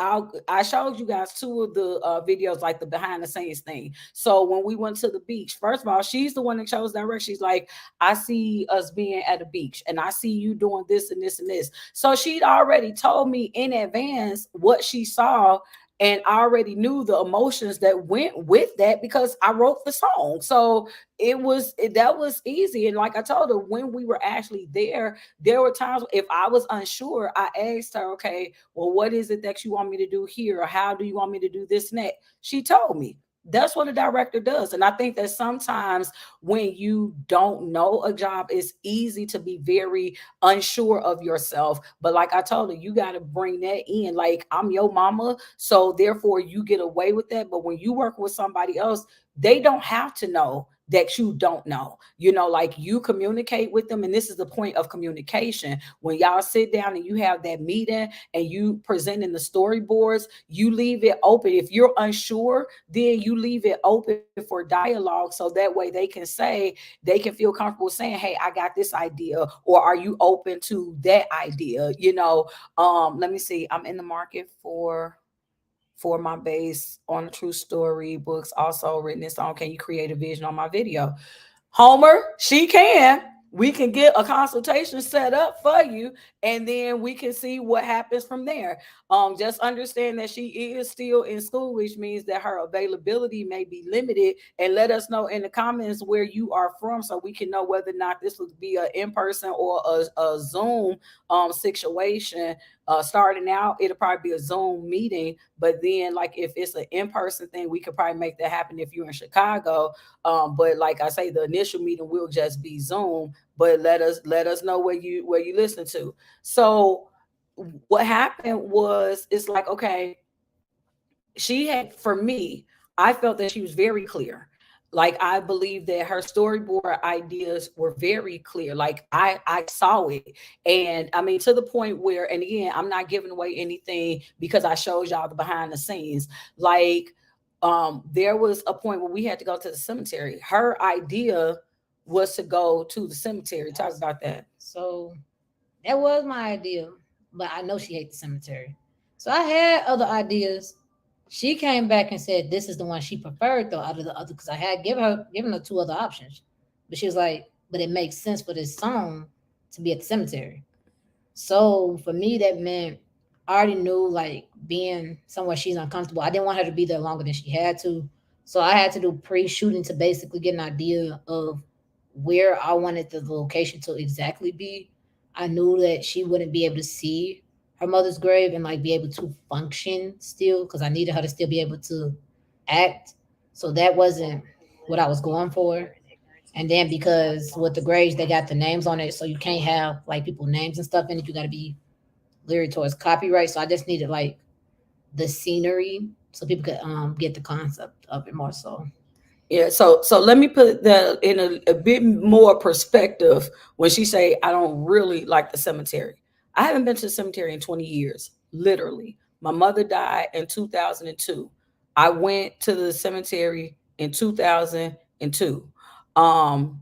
Speaker 1: I showed you guys two of the videos, like the behind the scenes thing. So when we went to the beach, first of all, she's the one that chose direct. She's like, I see us being at a beach and I see you doing this and this and this. So she'd already told me in advance what she saw, and I already knew the emotions that went with that because I wrote the song. So that was easy. And like I told her, when we were actually there were times if I was unsure, I asked her, okay, well, what is it that you want me to do here? Or how do you want me to do this next? She told me. That's what a director does. And I think that sometimes when you don't know a job, it's easy to be very unsure of yourself. But like I told her, you got to bring that in. Like, I'm your mama, so therefore you get away with that. But when you work with somebody else, they don't have to know that you don't know. You know, like, you communicate with them, and this is the point of communication. When y'all sit down and you have that meeting and you present in the storyboards, you leave it open. If you're unsure, then you leave it open for dialogue, so that way they can say, they can feel comfortable saying, hey, I got this idea, or are you open to that idea? You know, let me see. I'm in the market for my base on a true story books, also written this song. Can you create a vision on my video? Homer, she can. We can get a consultation set up for you, and then we can see what happens from there. Just understand that she is still in school, which means that her availability may be limited. And let us know in the comments where you are from, so we can know whether or not this would be an in person or a Zoom situation. Starting out, it'll probably be a Zoom meeting, but then, like, if it's an in person thing, we could probably make that happen if you're in Chicago. But like I say, the initial meeting will just be Zoom. But let us know where you listen to. So what happened was, it's like, okay, she had, for me, I felt that she was very clear. Like, I believe that her storyboard ideas were very clear. Like, I saw it. And I mean, to the point where, and again, I'm not giving away anything because I showed y'all the behind the scenes. Like, there was a point where we had to go to the cemetery. Her idea was to go to the cemetery. Talk about that.
Speaker 2: So that was my idea, but I know she hates the cemetery. So I had other ideas. She came back and said this is the one she preferred though out of the other because I had given her two other options, but she was like, but it makes sense for this song to be at the cemetery. So for me, that meant I already knew like being somewhere she's uncomfortable. I didn't want her to be there longer than she had to. So I had to do pre-shooting to basically get an idea of where I wanted the location to exactly be. I knew that she wouldn't be able to see her mother's grave and like be able to function still because I needed her to still be able to act. So that wasn't what I was going for. And then because with the grades, they got the names on it, so you can't have like people names and stuff in it. You got to be leery towards copyright. So I just needed like the scenery so people could get the concept of it more so.
Speaker 1: Yeah, so let me put that in a bit more perspective. When she say, I don't really like the cemetery, I haven't been to the cemetery in 20 years, literally. My mother died in 2002. I went to the cemetery in 2002. um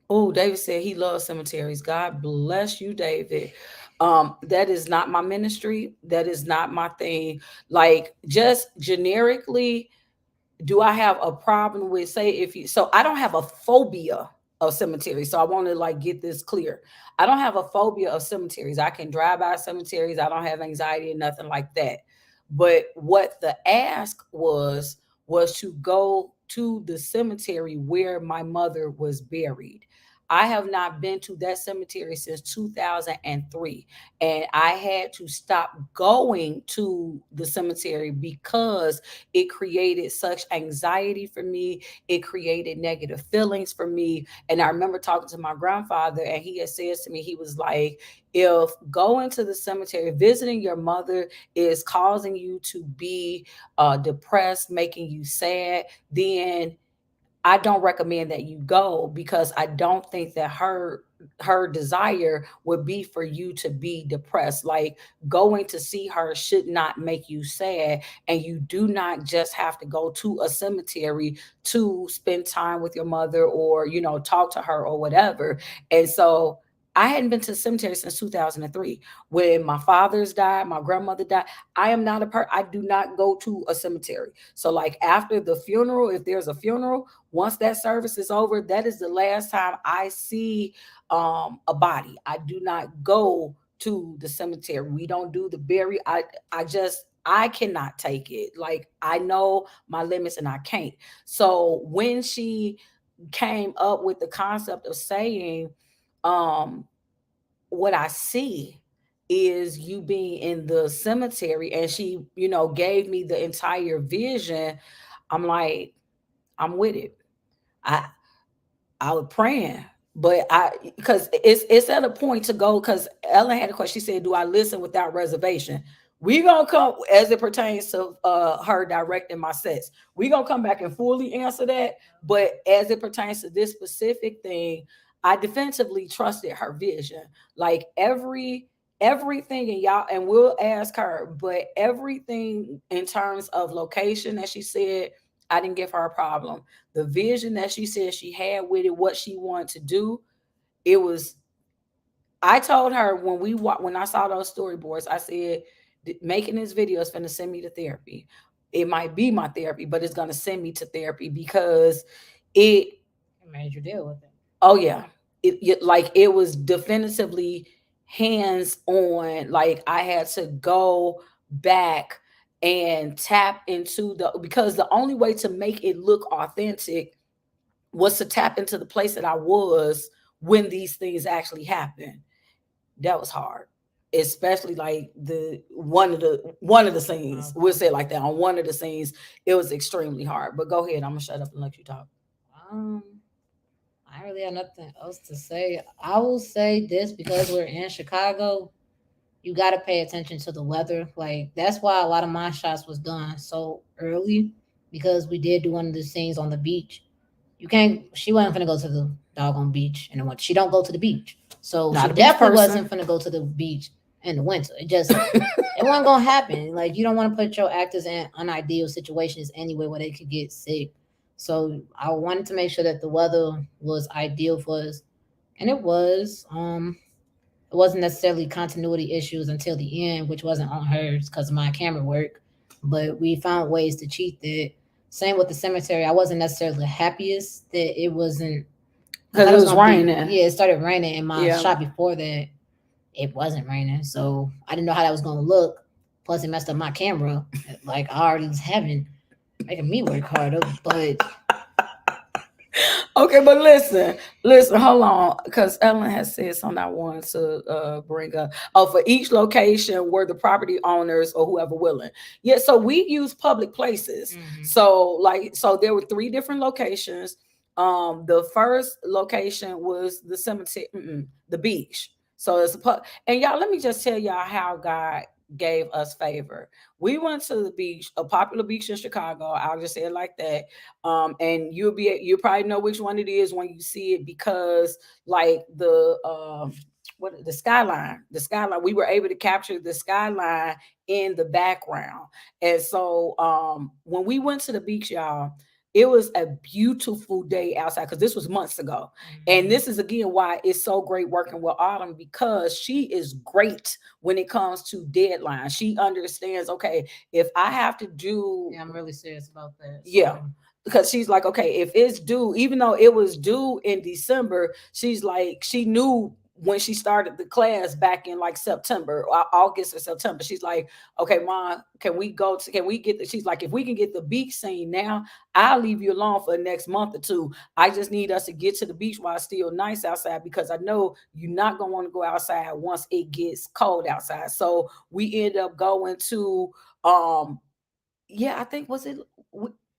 Speaker 1: oh, David said he loves cemeteries. God bless you, David. That is not my ministry, that is not my thing. Like, just generically, do I have a problem with, say, if you, so I don't have a phobia of cemeteries. So I want to like get this clear. I don't have a phobia of cemeteries. I can drive by cemeteries. I don't have anxiety and nothing like that. But what the ask was to go to the cemetery where my mother was buried. I have not been to that cemetery since 2003. And I had to stop going to the cemetery because it created such anxiety for me. It created negative feelings for me. And I remember talking to my grandfather, and he had said to me, he was like, if going to the cemetery, visiting your mother is causing you to be depressed, making you sad, then I don't recommend that you go, because I don't think that her desire would be for you to be depressed. Like, going to see her should not make you sad, and you do not just have to go to a cemetery to spend time with your mother, or talk to her or whatever. And so I hadn't been to the cemetery since 2003. When my father's died, my grandmother died, I do not go to a cemetery. So, like, after the funeral, if there's a funeral, once that service is over, that is the last time I see a body. I do not go to the cemetery. We don't do the bury. I cannot take it. Like, I know my limits and I can't. So when she came up with the concept of saying, um, what I see is you being in the cemetery, and she, gave me the entire vision, I'm like, I'm with it. I I was praying, but because it's at a point to go. Because Ellen had a question. She said, "Do I listen without reservation?" We gonna come as it pertains to her directing my sets. We gonna come back and fully answer that. But as it pertains to this specific thing, I definitively trusted her vision. Like, everything, and y'all, and we'll ask her, but everything in terms of location that she said, I didn't give her a problem. The vision that she said she had with it, what she wanted to do, it was. I told her when I saw those storyboards, I said, Making this video is going to send me to therapy. It might be my therapy, but it's going to send me to therapy because it."
Speaker 2: It made you deal with it.
Speaker 1: Oh yeah, like, it was definitively hands on. Like, I had to go back and tap into because the only way to make it look authentic was to tap into the place that I was when these things actually happened. That was hard, especially like one of the scenes. We'll say it like that. On one of the scenes, it was extremely hard. But go ahead, I'm gonna shut up and let you talk.
Speaker 2: Um, I really have nothing else to say. I will say this because we're in Chicago, you got to pay attention to the weather. Like that's why a lot of my shots was done so early because we did do one of the scenes on the beach. You can't. She wasn't gonna go to the doggone beach in the winter. She don't go to the beach, so she
Speaker 1: Not a beach
Speaker 2: definitely
Speaker 1: person.
Speaker 2: wasn't gonna go to the beach in the winter. It wasn't gonna happen. Like you don't want to put your actors in unideal situations anyway where they could get sick. So I wanted to make sure that the weather was ideal for us, and it was. It wasn't necessarily continuity issues until the end, which wasn't on hers because of my camera work. But we found ways to cheat that. Same with the cemetery. I wasn't necessarily the happiest that it wasn't. I
Speaker 1: Because
Speaker 2: thought
Speaker 1: it
Speaker 2: it was
Speaker 1: was
Speaker 2: gonna be
Speaker 1: raining.
Speaker 2: yeah. It started raining in my
Speaker 1: Yeah.
Speaker 2: shot before that. It wasn't raining, so I didn't know how that was gonna look. Plus, it messed up my camera. Like I already was having making me work harder. But
Speaker 1: Okay, but listen, hold on, because Ellen has said something I wanted to bring up. Oh, for each location were the property owners or whoever willing. Yeah, so we use public places.
Speaker 2: mhm.
Speaker 1: So there were three different locations. The first location was the cemetery, the beach. So it's and y'all, let me just tell y'all how God gave us favor. We went to the beach, a popular beach in Chicago. I'll just say it like that. And you probably know which one it is when you see it, because like the skyline, we were able to capture the skyline in the background. And so when we went to the beach, y'all, it was a beautiful day outside, because this was months ago. And this is again why it's so great working with Autumn, because she is great when it comes to deadlines. She understands, okay, if I have to do,
Speaker 2: Yeah, I'm really serious about that.
Speaker 1: yeah,
Speaker 2: So
Speaker 1: because she's like, okay, if it's due, even though it was due in December, she's like, she knew when she started the class back in like September, August or September. She's like, okay, Mom, can we get she's like, if we can get the beach scene now, I'll leave you alone for the next month or two. I just need us to get to the beach while it's still nice outside, because I know you're not going to want to go outside once it gets cold outside. So we end up going to, yeah, I think, was it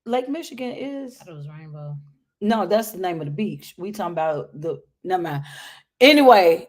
Speaker 1: Lake Michigan
Speaker 2: I
Speaker 1: is,
Speaker 2: thought it was Rainbow.
Speaker 1: no, that's the name of the beach. We talking about the, never mind. Anyway,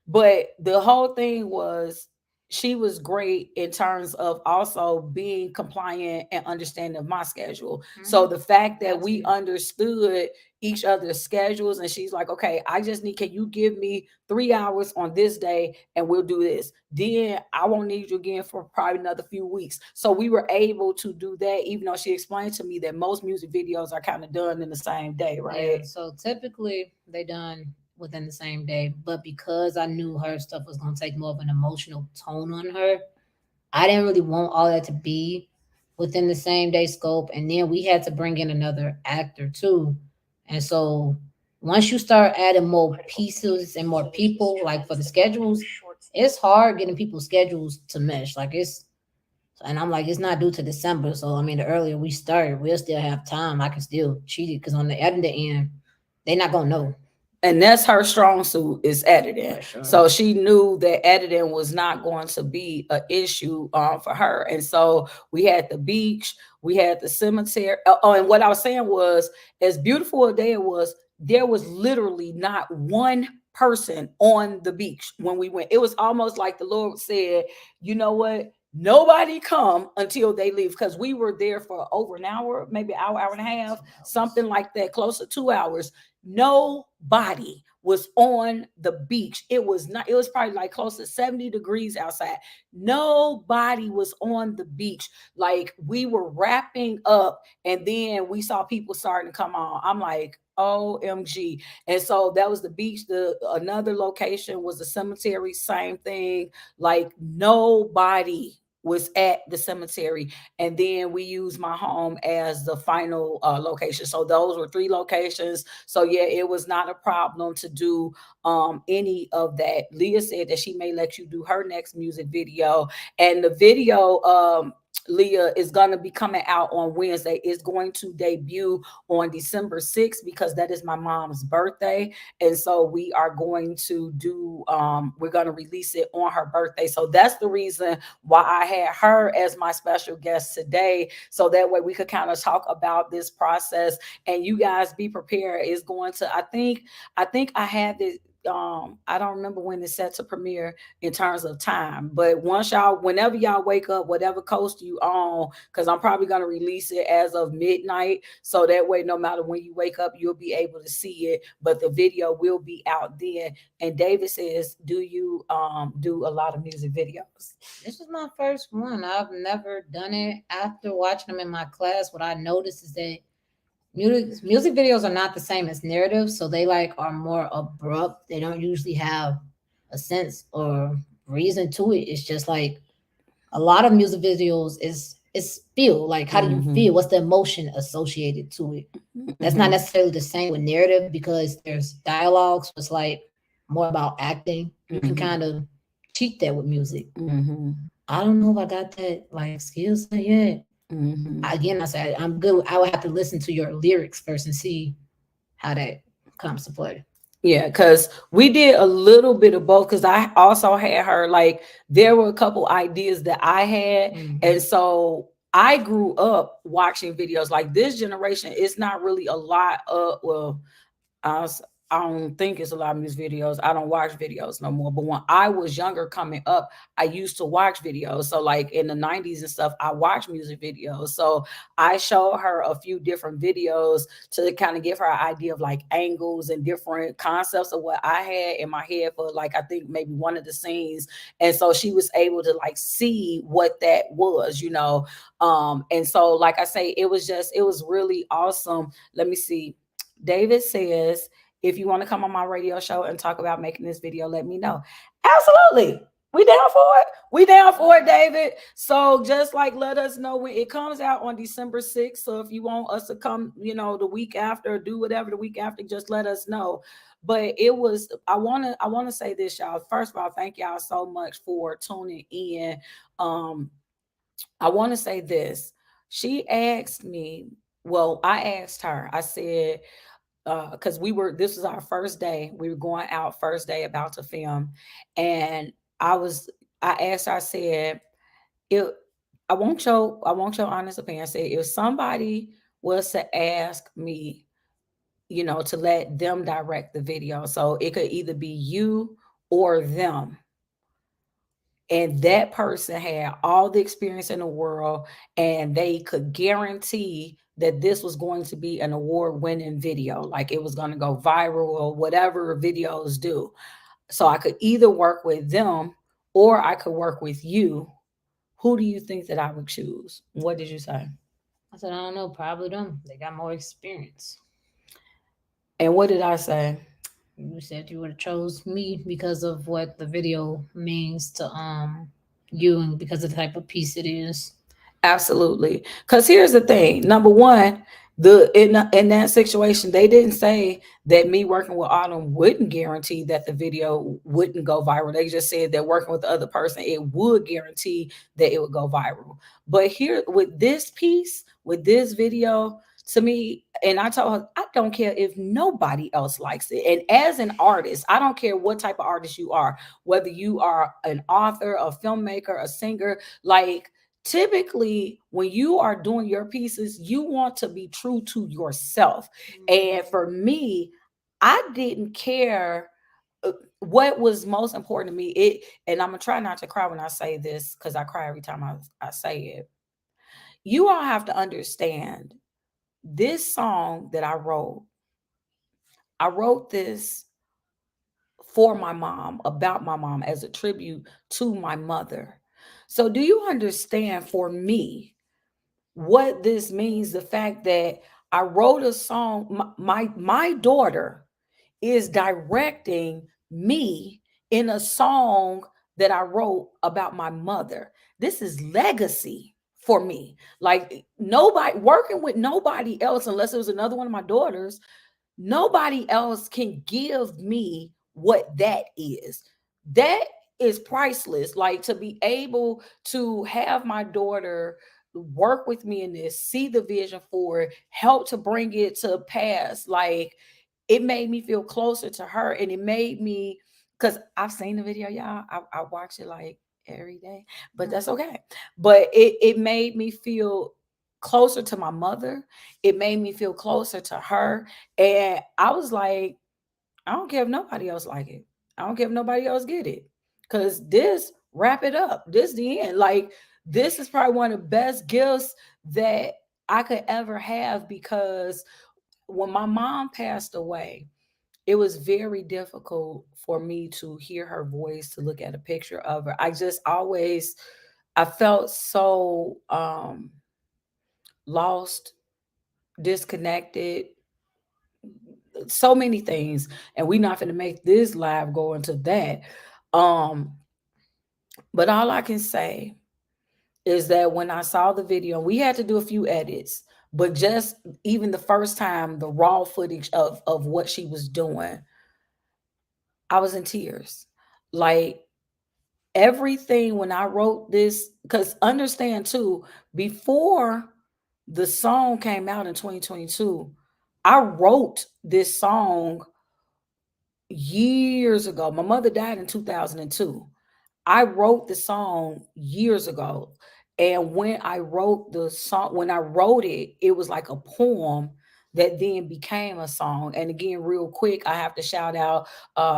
Speaker 1: but the whole thing was, she was great in terms of also being compliant and understanding of my schedule. So
Speaker 2: Mm-hmm.
Speaker 1: the fact that
Speaker 2: Got
Speaker 1: we
Speaker 2: to.
Speaker 1: understood each other's schedules, and she's like, okay, I just need, can you give me 3 hours on this day and we'll do this. Then I won't need you again for probably another few weeks. So we were able to do that, even though she explained to me that most music videos are kind of done in the same day,
Speaker 2: Yeah,
Speaker 1: right?
Speaker 2: so typically they done within the same day, but because I knew her stuff was gonna take more of an emotional tone on her, I didn't really want all that to be within the same day scope. And then we had to bring in another actor too. And so once you start adding more pieces and more people, like for the schedules, it's hard getting people's schedules to mesh. Like it's, and I'm like, it's not due to December. So I mean, the earlier we start, we'll still have time. I can still cheat it because on the end, they're not gonna know
Speaker 1: And that's her strong suit, is editing.
Speaker 2: for sure.
Speaker 1: So she knew that editing was not going to be an issue for her. And so we had the beach, we had the cemetery. Oh, and what I was saying was, as beautiful a day it was, there was literally not one person on the beach when we went. It was almost like the Lord said, you know what? Nobody come until they leave, because we were there for over an hour, maybe hour and a half,
Speaker 2: 2 hours.
Speaker 1: something like that, close to 2 hours. Nobody was on the beach. It was not, it was probably like close to 70 degrees outside. Nobody was on the beach. Like, we were wrapping up and then we saw people starting to come on. I'm like, OMG. And so that was the beach. The another location was the cemetery, same thing. Like, nobody was at the cemetery. And then we used my home as the final location. So those were three locations. So yeah, it was not a problem to do any of that. Leah said that she may let you do her next music video, and the video, Leah, is going to be coming out on Wednesday. It's going to debut on December 6th, because that is my mom's birthday. And so we are going to do, we're going to release it on her birthday. So that's the reason why I had her as my special guest today. So that way we could kind of talk about this process, and you guys be prepared. It's going to, I think I had this, I don't remember when it's set to premiere in terms of time, but once y'all, whenever y'all wake up, whatever coast you on, because I'm probably going to release it as of midnight, so that way no matter when you wake up, you'll be able to see it, but the video will be out then. And David says, do you do a lot of music videos?
Speaker 2: This was my first one. I've never done it. After watching them in my class, what I noticed is that music videos are not the same as narratives, so they like are more abrupt. They don't usually have a sense or reason to it. It's just like a lot of music videos is feel like, how do you
Speaker 1: Mm-hmm.
Speaker 2: feel? What's the emotion associated to it? That's not
Speaker 1: Mm-hmm.
Speaker 2: necessarily the same with narrative because there's dialogue, so it's like more about acting. You can
Speaker 1: Mm-hmm.
Speaker 2: kind of cheat that with music.
Speaker 1: Mm-hmm.
Speaker 2: I don't know if I got that like skill set yet.
Speaker 1: Mm-hmm.
Speaker 2: Again, I said I'm good. I would have to listen to your lyrics first and see how that comes to play.
Speaker 1: Yeah, because we did a little bit of both. Because I also had her, like, there were a couple ideas that I had. And
Speaker 2: Mm-hmm.
Speaker 1: so I grew up watching videos. Like, this generation, it's not really a lot of, well, I, was, I don't think it's a lot of music videos. I don't watch videos no more. But when I was younger coming up, I used to watch videos. So like in the 90s and stuff, I watched music videos. So I showed her a few different videos to kind of give her an idea of like angles and different concepts of what I had in my head for, like, I think maybe one of the scenes. And so she was able to like see what that was. And so like I say, it was really awesome. Let me see. David says, if you want to come on my radio show and talk about making this video, let me know. Absolutely. We down for it. We down for it, David. So just like let us know when it comes out on December 6th. So if you want us to come, the week after, or do whatever the week after, just let us know. But it was, I wanna say this, y'all. First of all, thank y'all so much for tuning in. Um, I want to say this. She asked me, well, I asked her, I said, because this was our first day. We were going out first day about to film. And I was, I asked her, I said, if I want your honest opinion. I said, if somebody was to ask me, to let them direct the video, so it could either be you or them, and that person had all the experience in the world, and they could guarantee that this was going to be an award winning video, like it was going to go viral or whatever videos do. So I could either work with them or I could work with you. Who do you think that I would choose? What did you say?
Speaker 2: I said, I don't know, probably them. They got more experience.
Speaker 1: And what did I say?
Speaker 2: You said you would have chose me because of what the video means to you and because of the type of piece it is.
Speaker 1: Absolutely. Because here's the thing. Number one, in that situation, they didn't say that me working with Autumn wouldn't guarantee that the video wouldn't go viral. They just said that working with the other person, it would guarantee that it would go viral. But here with this piece, with this video, to me, and I told her, I don't care if nobody else likes it. And as an artist, I don't care what type of artist you are, whether you are an author, a filmmaker, a singer, like typically when you are doing your pieces, you want to be true to yourself. And for me, I didn't care what was most important to me. And I'm gonna try not to cry when I say this because I cry every time I say it. You all have to understand this song that I wrote this for my mom, about my mom, as a tribute to my mother. So do you understand, for me, what this means? The fact that I wrote a song, my daughter is directing me in a song that I wrote about my mother. This is legacy for me. Like, nobody, working with nobody else, unless it was another one of my daughters, nobody else can give me what that is. That is priceless. Like, to be able to have my daughter work with me in this, see the vision for it, help to bring it to pass. Like, it made me feel closer to her, and it made me, because I've seen the video, y'all. I watch it like every day, but that's okay. But it made me feel closer to my mother. It made me feel closer to her. And I was like, I don't care if nobody else like it. I don't care if nobody else get it. Cause this wrap it up. This the end. Like, this is probably one of the best gifts that I could ever have, because when my mom passed away, it was very difficult for me to hear her voice, to look at a picture of her. I just always, I felt so lost, disconnected, so many things. And we not going to make this live go into that. Um, but all I can say is that when I saw the video, we had to do a few edits, but just even the first time, the raw footage of what she was doing, I was in tears. Like, everything when I wrote this, because understand too, before the song came out in 2022, I wrote this song years ago. My mother died in 2002. I wrote the song years ago. And when I wrote it, it was like a poem that then became a song. And again, real quick, I have to shout out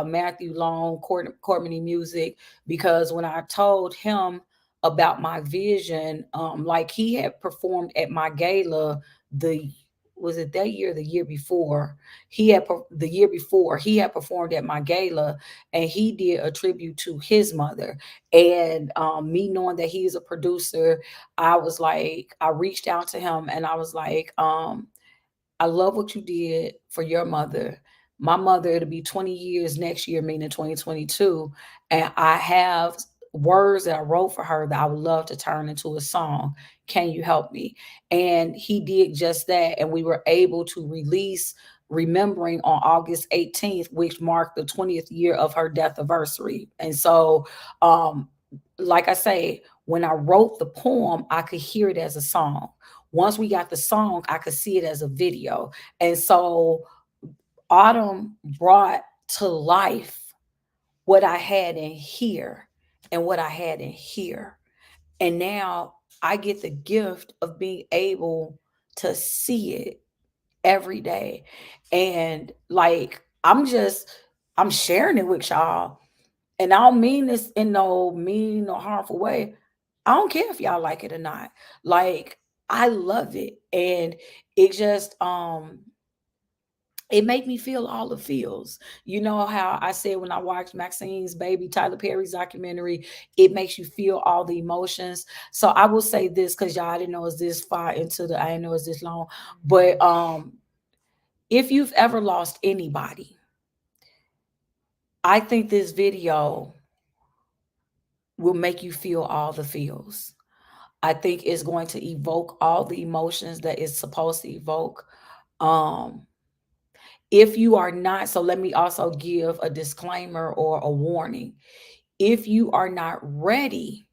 Speaker 1: Matthew Long, Courtney Music, because when I told him about my vision, like, he had performed at my gala, the was it that year, or the year before? The year before, he had performed at my gala, and he did a tribute to his mother. And me knowing that he's a producer, I was like, I reached out to him and I was like, I love what you did for your mother. My mother, it'll be 20 years next year, meaning 2022. And I have words that I wrote for her that I would love to turn into a song. Can you help me? And he did just that. And we were able to release remembering on August 18th, which marked the 20th year of her death anniversary. And so, um, like I say, when I wrote the poem, I could hear it as a song. Once we got the song, I could see it as a video. And so Autumn brought to life what I had in here and what I had in here. And now I get the gift of being able to see it every day. And like, I'm sharing it with y'all. And I don't mean this in no mean or harmful way. I don't care if y'all like it or not. Like, I love it. And it just it made me feel all the feels. You know how I said when I watched Maxine's Baby, Tyler Perry's documentary, it makes you feel all the emotions. So I will say this because y'all, I didn't know it's this far into the, I didn't know it's this long. But if you've ever lost anybody, I think this video will make you feel all the feels. I think it's going to evoke all the emotions that it's supposed to evoke. Um, if you are not, so let me also give a disclaimer or a warning. If you are not ready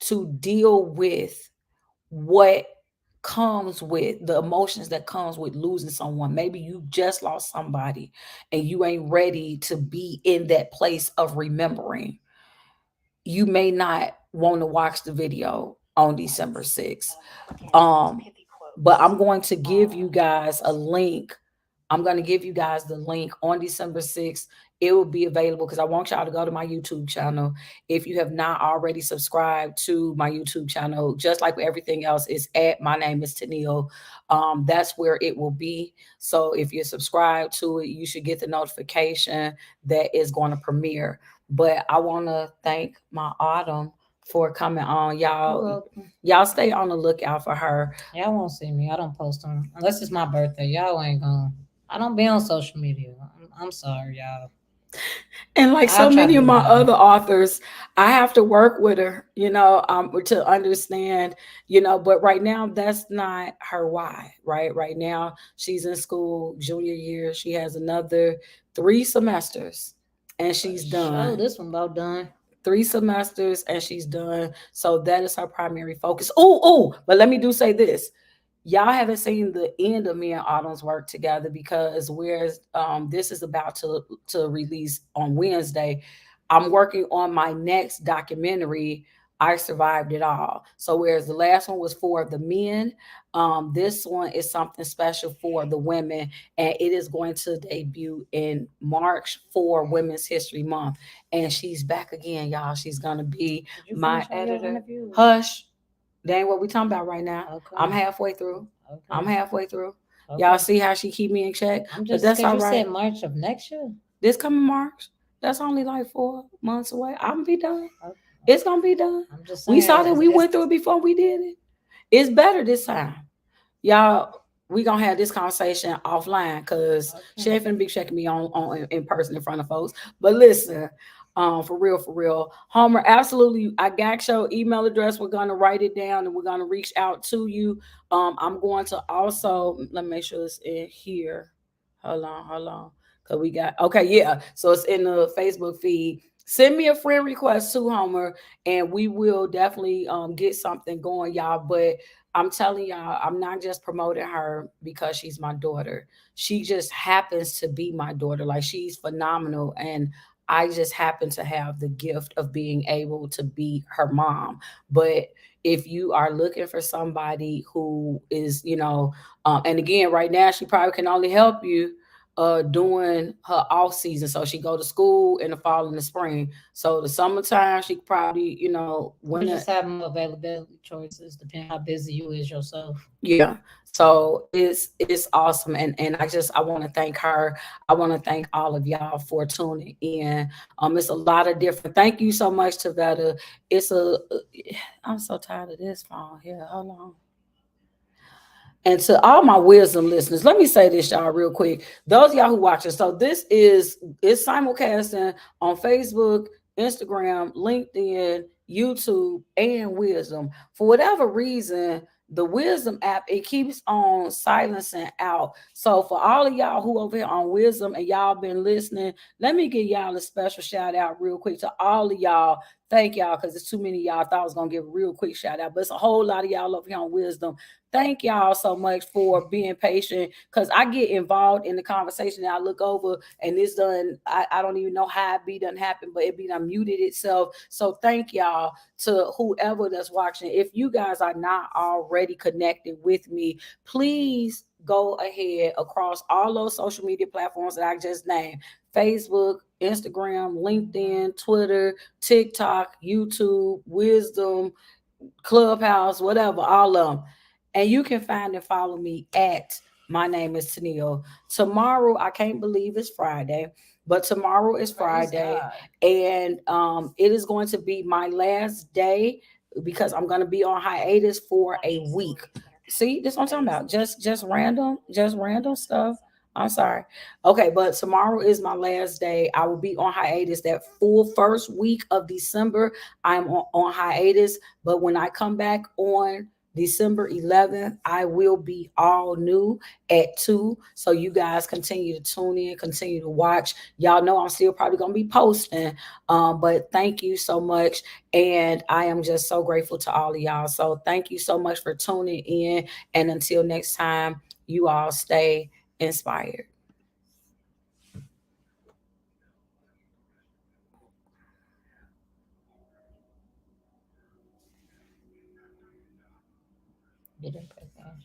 Speaker 1: to deal with what comes with the emotions that comes with losing someone, maybe you just lost somebody and you ain't ready to be in that place of remembering, you may not want to watch the video on December 6th. Um, but I'm going to give you guys a link. I'm going to give you guys the link on December 6th. It will be available because I want y'all to go to my YouTube channel. If you have not already subscribed to my YouTube channel, just like with everything else, it's at My Name is Tennille. That's where it will be. So if you're subscribed to it, you should get the notification that is going to premiere. But I want to thank my Autumn for coming on.
Speaker 2: You're
Speaker 1: Y'all,
Speaker 2: welcome.
Speaker 1: y'all stay on the lookout for her.
Speaker 2: Y'all won't see me. I don't post them unless it's my birthday. Y'all ain't gonna. I don't be on social media. I'm sorry, y'all.
Speaker 1: And like
Speaker 2: I'll
Speaker 1: so
Speaker 2: try to
Speaker 1: many of
Speaker 2: do
Speaker 1: my
Speaker 2: better.
Speaker 1: other authors, I have to work with her, to understand, but right now that's not her why, right? Right now she's in school, junior year. She has another 3 semesters and
Speaker 2: For
Speaker 1: she's
Speaker 2: sure,
Speaker 1: done.
Speaker 2: this one about done.
Speaker 1: 3 semesters and she's done. So that is her primary focus. Oh, but let me do say this. Y'all haven't seen the end of me and Autumn's work together because whereas this is about to release on Wednesday, I'm working on my next documentary. I survived it all. So whereas the last one was for the men, this one is something special for the women, and it is going to debut in March for Women's History Month. And she's back again, y'all. She's gonna be
Speaker 2: Did you
Speaker 1: my
Speaker 2: finish all your
Speaker 1: editor.
Speaker 2: interviews?
Speaker 1: Hush. That ain't what we talking about right now. I'm
Speaker 2: Okay.
Speaker 1: halfway through. I'm
Speaker 2: Okay.
Speaker 1: halfway through. Y'all
Speaker 2: Okay.
Speaker 1: see how she keep me in check,
Speaker 2: I'm
Speaker 1: but
Speaker 2: just
Speaker 1: that's
Speaker 2: because
Speaker 1: all
Speaker 2: you
Speaker 1: right.
Speaker 2: said March of next year.
Speaker 1: This coming March, that's only like 4 months away. I'm gonna be done.
Speaker 2: Okay.
Speaker 1: It's gonna be done.
Speaker 2: I'm just
Speaker 1: We
Speaker 2: saying
Speaker 1: saw that we
Speaker 2: it's
Speaker 1: went through it before we did it. It's better this time. Y'all, we gonna have this conversation offline because she
Speaker 2: okay.
Speaker 1: ain't finna be checking me on in person in front of folks. But listen, for real, Homer, absolutely. I got your email address. We're gonna write it down and we're gonna reach out to you. I'm going to also let me make sure it's in here. Hold on, cause we got okay, yeah. So it's in the Facebook feed. Send me a friend request too, Homer, and we will definitely get something going, y'all. But I'm telling y'all, I'm not just promoting her because she's my daughter. She just happens to be my daughter. Like she's phenomenal. And I just happen to have the gift of being able to be her mom. But if you are looking for somebody who is, and again, right now, she probably can only help you during her off season. So she go to school in the fall and the spring. So the summertime, she probably,
Speaker 2: You
Speaker 1: when
Speaker 2: just have more availability choices depending how busy you is yourself.
Speaker 1: yeah. So it's awesome. And I want to thank her. I want to thank all of y'all for tuning in. It's a lot of different thank you so much, Tavetta. It's a I'm so tired of this phone here. Hold on. And to all my wisdom listeners, let me say this, y'all, real quick. Those of y'all who watching, so this is simulcasting on Facebook, Instagram, LinkedIn, YouTube, and Wisdom. For whatever reason, the Wisdom app, it keeps on silencing out. So for all of y'all who over here on Wisdom and y'all been listening, let me give y'all a special shout out real quick to all of y'all. Thank y'all, because it's too many of y'all. I thought I was gonna give a real quick shout out, but it's a whole lot of y'all over here on Wisdom. Thank y'all so much for being patient, because I get involved in the conversation and I look over and it's done. I don't even know how it be done happen, but it be done muted itself. So thank y'all to whoever that's watching. If you guys are not already connected with me, please go ahead across all those social media platforms that I just named: Facebook, Instagram, LinkedIn, Twitter, TikTok, YouTube, Wisdom, Clubhouse, whatever, all of them. And you can find and follow me at My Name is Tennille. Tomorrow, I can't believe it's Friday, but tomorrow is
Speaker 2: Praise
Speaker 1: Friday,
Speaker 2: God.
Speaker 1: and it is going to be my last day because I'm going to be on hiatus for a week. See, this is what I'm talking about. Just random stuff. I'm sorry. Okay, but tomorrow is my last day. I will be on hiatus that full first week of December. I'm on hiatus, but when I come back on December 11th, I will be all new at 2. So you guys continue to tune in, continue to watch. Y'all know I'm still probably going to be posting. But thank you so much. And I am just so grateful to all of y'all. So thank you so much for tuning in. And until next time, you all stay inspired.
Speaker 2: Didn't put that.